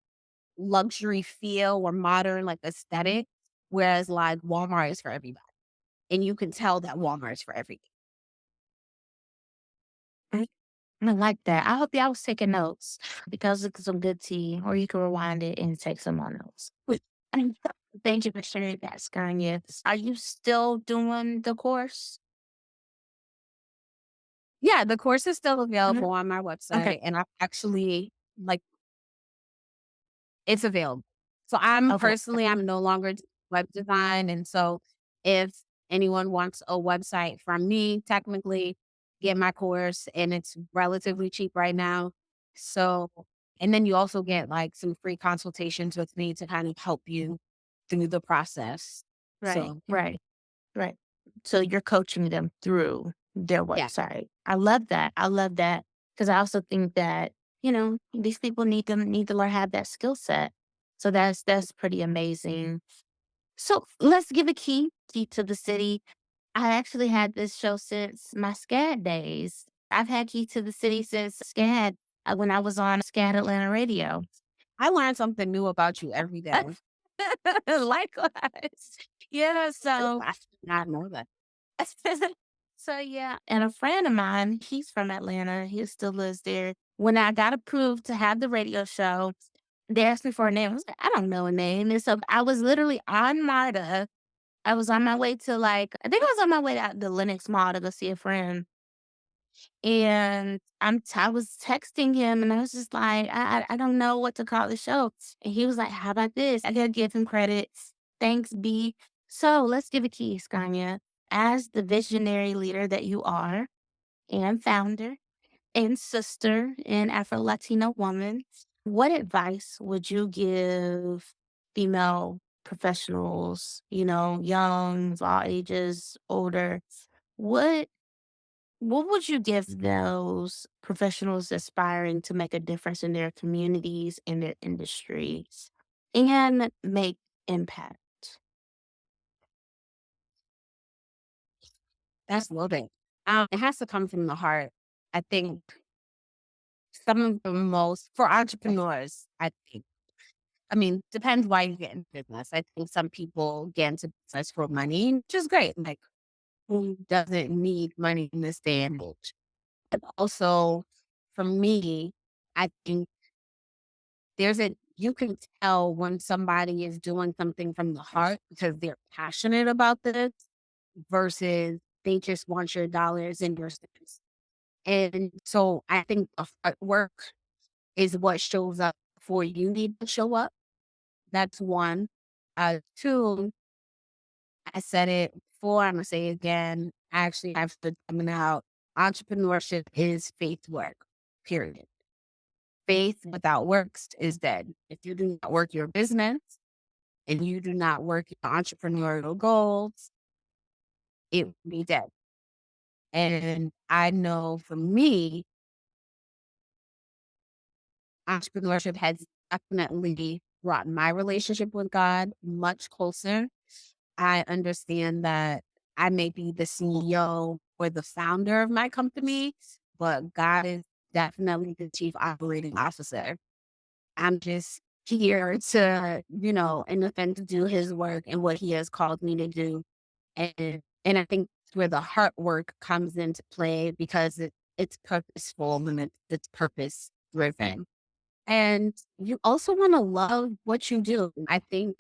luxury feel or modern, like, aesthetic, whereas, like, Walmart is for everybody, and you can tell that Walmart is for everybody. Mm, I like that. I hope y'all was taking notes because it's some good tea, or you can rewind it and take some more notes. And thank you for sharing that, Skanya. Are you still doing the course? Yeah, the course is still Mhm. available on my Okay. website, and I'm actually, like, it's available. So I'm Okay. personally, I'm no longer web design. And so if anyone wants a website from me, technically get my course and it's relatively cheap right now. So, and then you also get like some free consultations with me to kind of help you through the process. Right. So Right. Right. So you're coaching them through their yeah, website. I love that. I love that because I also think that these people need to learn how to have that skill set. So that's pretty amazing. So let's give a key to the city. I actually had this show since my SCAD days. I've had Key to the City since SCAD when I was on SCAD Atlanta Radio. I learn something new about you every day. Likewise. Yeah, so I did not know that. so yeah, and a friend of mine, he's from Atlanta. He still lives there. When I got approved to have the radio show, they asked me for a name. I was like, I don't know a name. And so I was literally on MARTA I was on my way to, like I think I was on my way to the Lenox Mall to go see a friend, and I was texting him, and I was just like, I don't know what to call the show." And he was like, "How about this?" I gotta give him credits. "Thanks, B." So, let's give it to you, Skanya. As the visionary leader that you are, and founder, and sister, and Afro-Latina woman, what advice would you give female professionals, young, of all ages, older? What what would you give those professionals aspiring to make a difference in their communities, in their industries, and make impact? That's loading. It has to come from the heart. I think some of the most for entrepreneurs, I mean, depends why you get into business. I think some people get into business for money, which is great. Like, who doesn't need money in this day and age? But also, for me, I think you can tell when somebody is doing something from the heart because they're passionate about this versus they just want your dollars and your cents. And so I think the hard work is what shows up before you need to show up. That's one. Two, I said it before, I'm gonna say it again. I actually have to coming out. Entrepreneurship is faith work, period. Faith without works is dead. If you do not work your business and you do not work your entrepreneurial goals, it will be dead. And I know for me, entrepreneurship has definitely brought my relationship with God much closer. I understand that I may be the CEO or the founder of my company, but God is definitely the chief operating officer. I'm just here to, in a sense, do his work and what he has called me to do. And I think that's where the heart work comes into play because it's purposeful and it's purpose driven. And you also want to love what you do. I think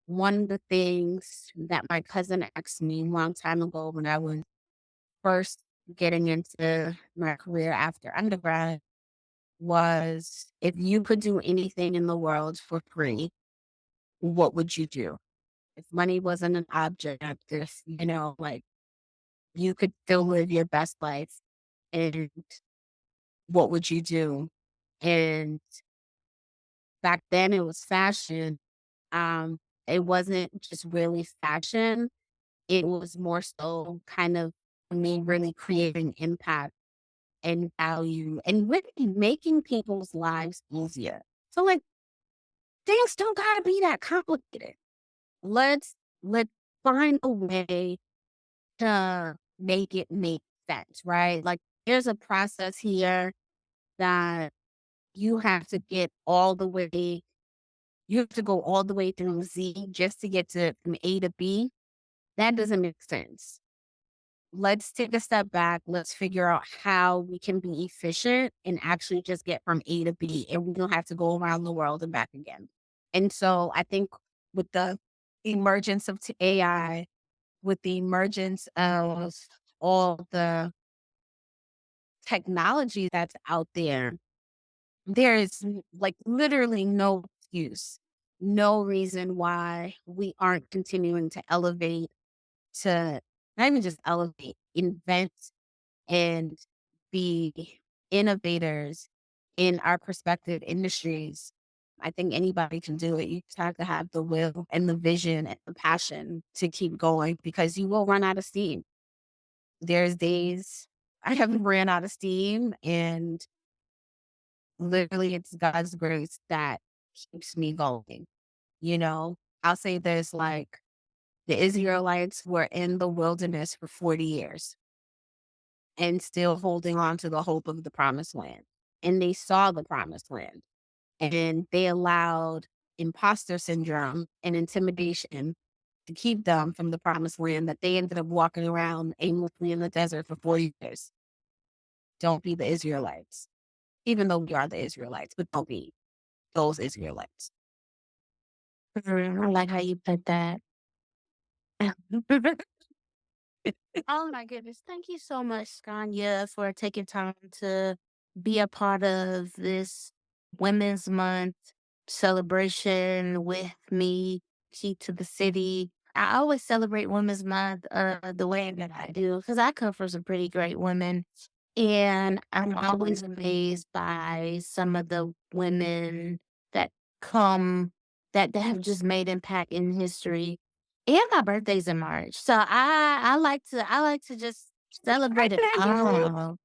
one of the things that my cousin asked me a long time ago when I was first getting into my career after undergrad was if you could do anything in the world for free, what would you do? If money wasn't an object, if, like you could still live your best life and what would you do? And back then it was fashion. It wasn't just really fashion. It was more so kind of me really creating impact and value and really making people's lives easier. So like things don't gotta be that complicated. Let's let's find a way to make it make sense, right? Like there's a process here that you have to get all the way you have to go all the way through Z just to get to from A to B. That doesn't make sense. Let's take a step back. Let's figure out how we can be efficient and actually just get from A to B. And we don't have to go around the world and back again. And so I think with the emergence of AI, with the emergence of all the technology that's out there, there is like literally no excuse, no reason why we aren't continuing to elevate, to not even just elevate, invent and be innovators in our prospective industries. I think anybody can do it. You just have to have the will and the vision and the passion to keep going because you will run out of steam. There's days I haven't ran out of steam, and literally it's God's grace that keeps me going. I'll say this, like the Israelites were in the wilderness for 40 years and still holding on to the hope of the promised land. And they saw the promised land and they allowed imposter syndrome and intimidation to keep them from the promised land that they ended up walking around aimlessly in the desert for 40 years. Don't be the Israelites, even though we are the Israelites, but don't be those Israelites. I like how you put that. Oh my goodness. Thank you so much, Skanya, for taking time to be a part of this Women's Month celebration with me, Key to the City. I always celebrate Women's Month the way that I do because I come from some pretty great women. And I'm always amazed by some of the women that come that have just made impact in history. And my birthday's in March. So I like to just celebrate it all.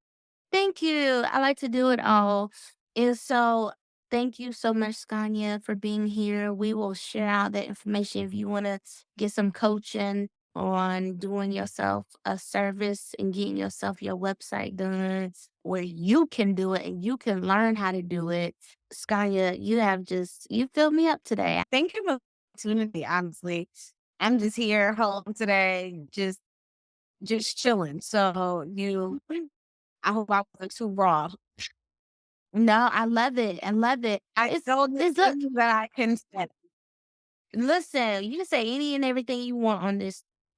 Thank you. I like to do it all. And so thank you so much, Scania, for being here. We will share out that information if you want to get some coaching on doing yourself a service and getting yourself your website done where you can do it and you can learn how to do it. Scania, you filled me up today. Thank you for the opportunity, honestly. I'm just here home today, just chilling. So I hope I wasn't too raw. No, I love it. I love it. I told It's you that I can say. Listen, you can say any and everything you want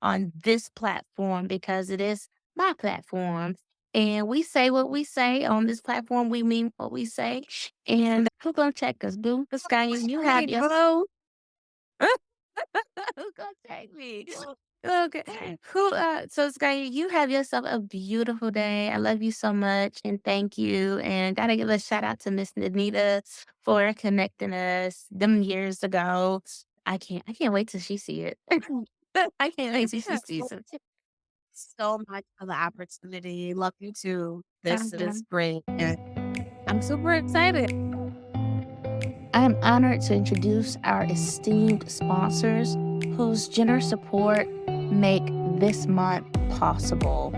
on this platform because it is my platform. And we say what we say on this platform. We mean what we say. And who gonna check us, boo? Skanya, you have Hey, your bro. who gonna check me? Okay. So Skanya, you have yourself a beautiful day. I love you so much and thank you. And gotta give a shout out to Miss Anita for connecting us them years ago. I can't wait till she see it. I can't wait till she Yeah, sees it. so much for the opportunity. Love you too. This is Um, great. And I'm super excited. I am honored to introduce our esteemed sponsors whose generous support make this month possible.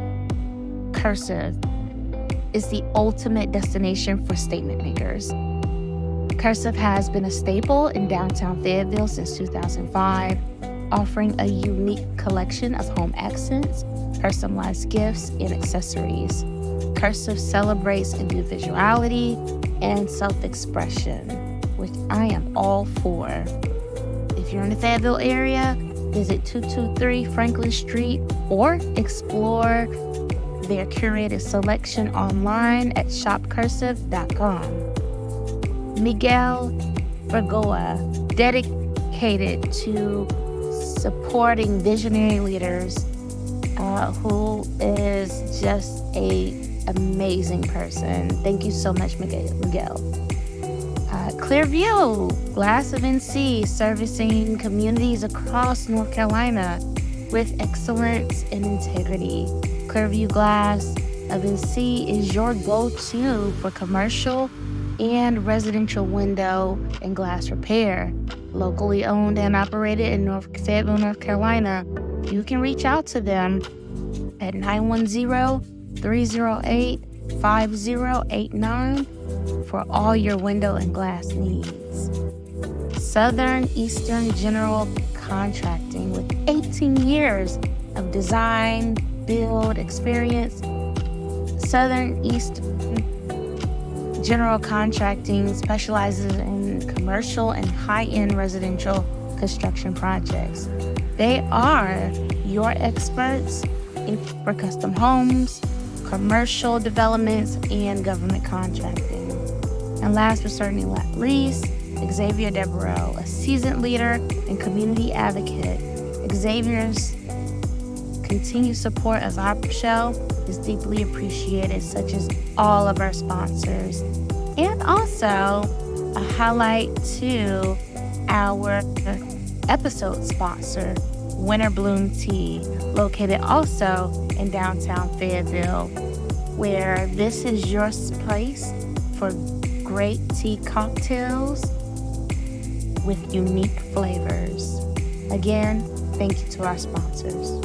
Cursive is the ultimate destination for statement makers. Cursive has been a staple in downtown Fayetteville since 2005, offering a unique collection of home accents, personalized gifts, and accessories. Cursive celebrates individuality and self-expression, which I am all for. If you're in the Fayetteville area, visit 223 Franklin Street or explore their curated selection online at shopcursive.com. Miguel Vergoa, dedicated to supporting visionary leaders, who is just a amazing person. Thank you so much, Miguel. Clearview, Glass of NC, servicing communities across North Carolina with excellence and integrity. Clearview Glass of NC is your go-to for commercial and residential window and glass repair. Locally owned and operated in Fayetteville, North Carolina. You can reach out to them at 910-308-5089 for all your window and glass needs. Southern Eastern General Contracting with 18 years of design, build experience. Southern Eastern General Contracting specializes in commercial and high-end residential construction projects. They are your experts for custom homes, commercial developments, and government contracting. And last but certainly not least, Xavier Devereaux, a seasoned leader and community advocate. Xavier's continued support of our show is deeply appreciated, such as all of our sponsors. And also a highlight to our episode sponsor, Winterbloom Tea, located also in downtown Fayetteville, where this is your place for great tea cocktails with unique flavors. Again, thank you to our sponsors.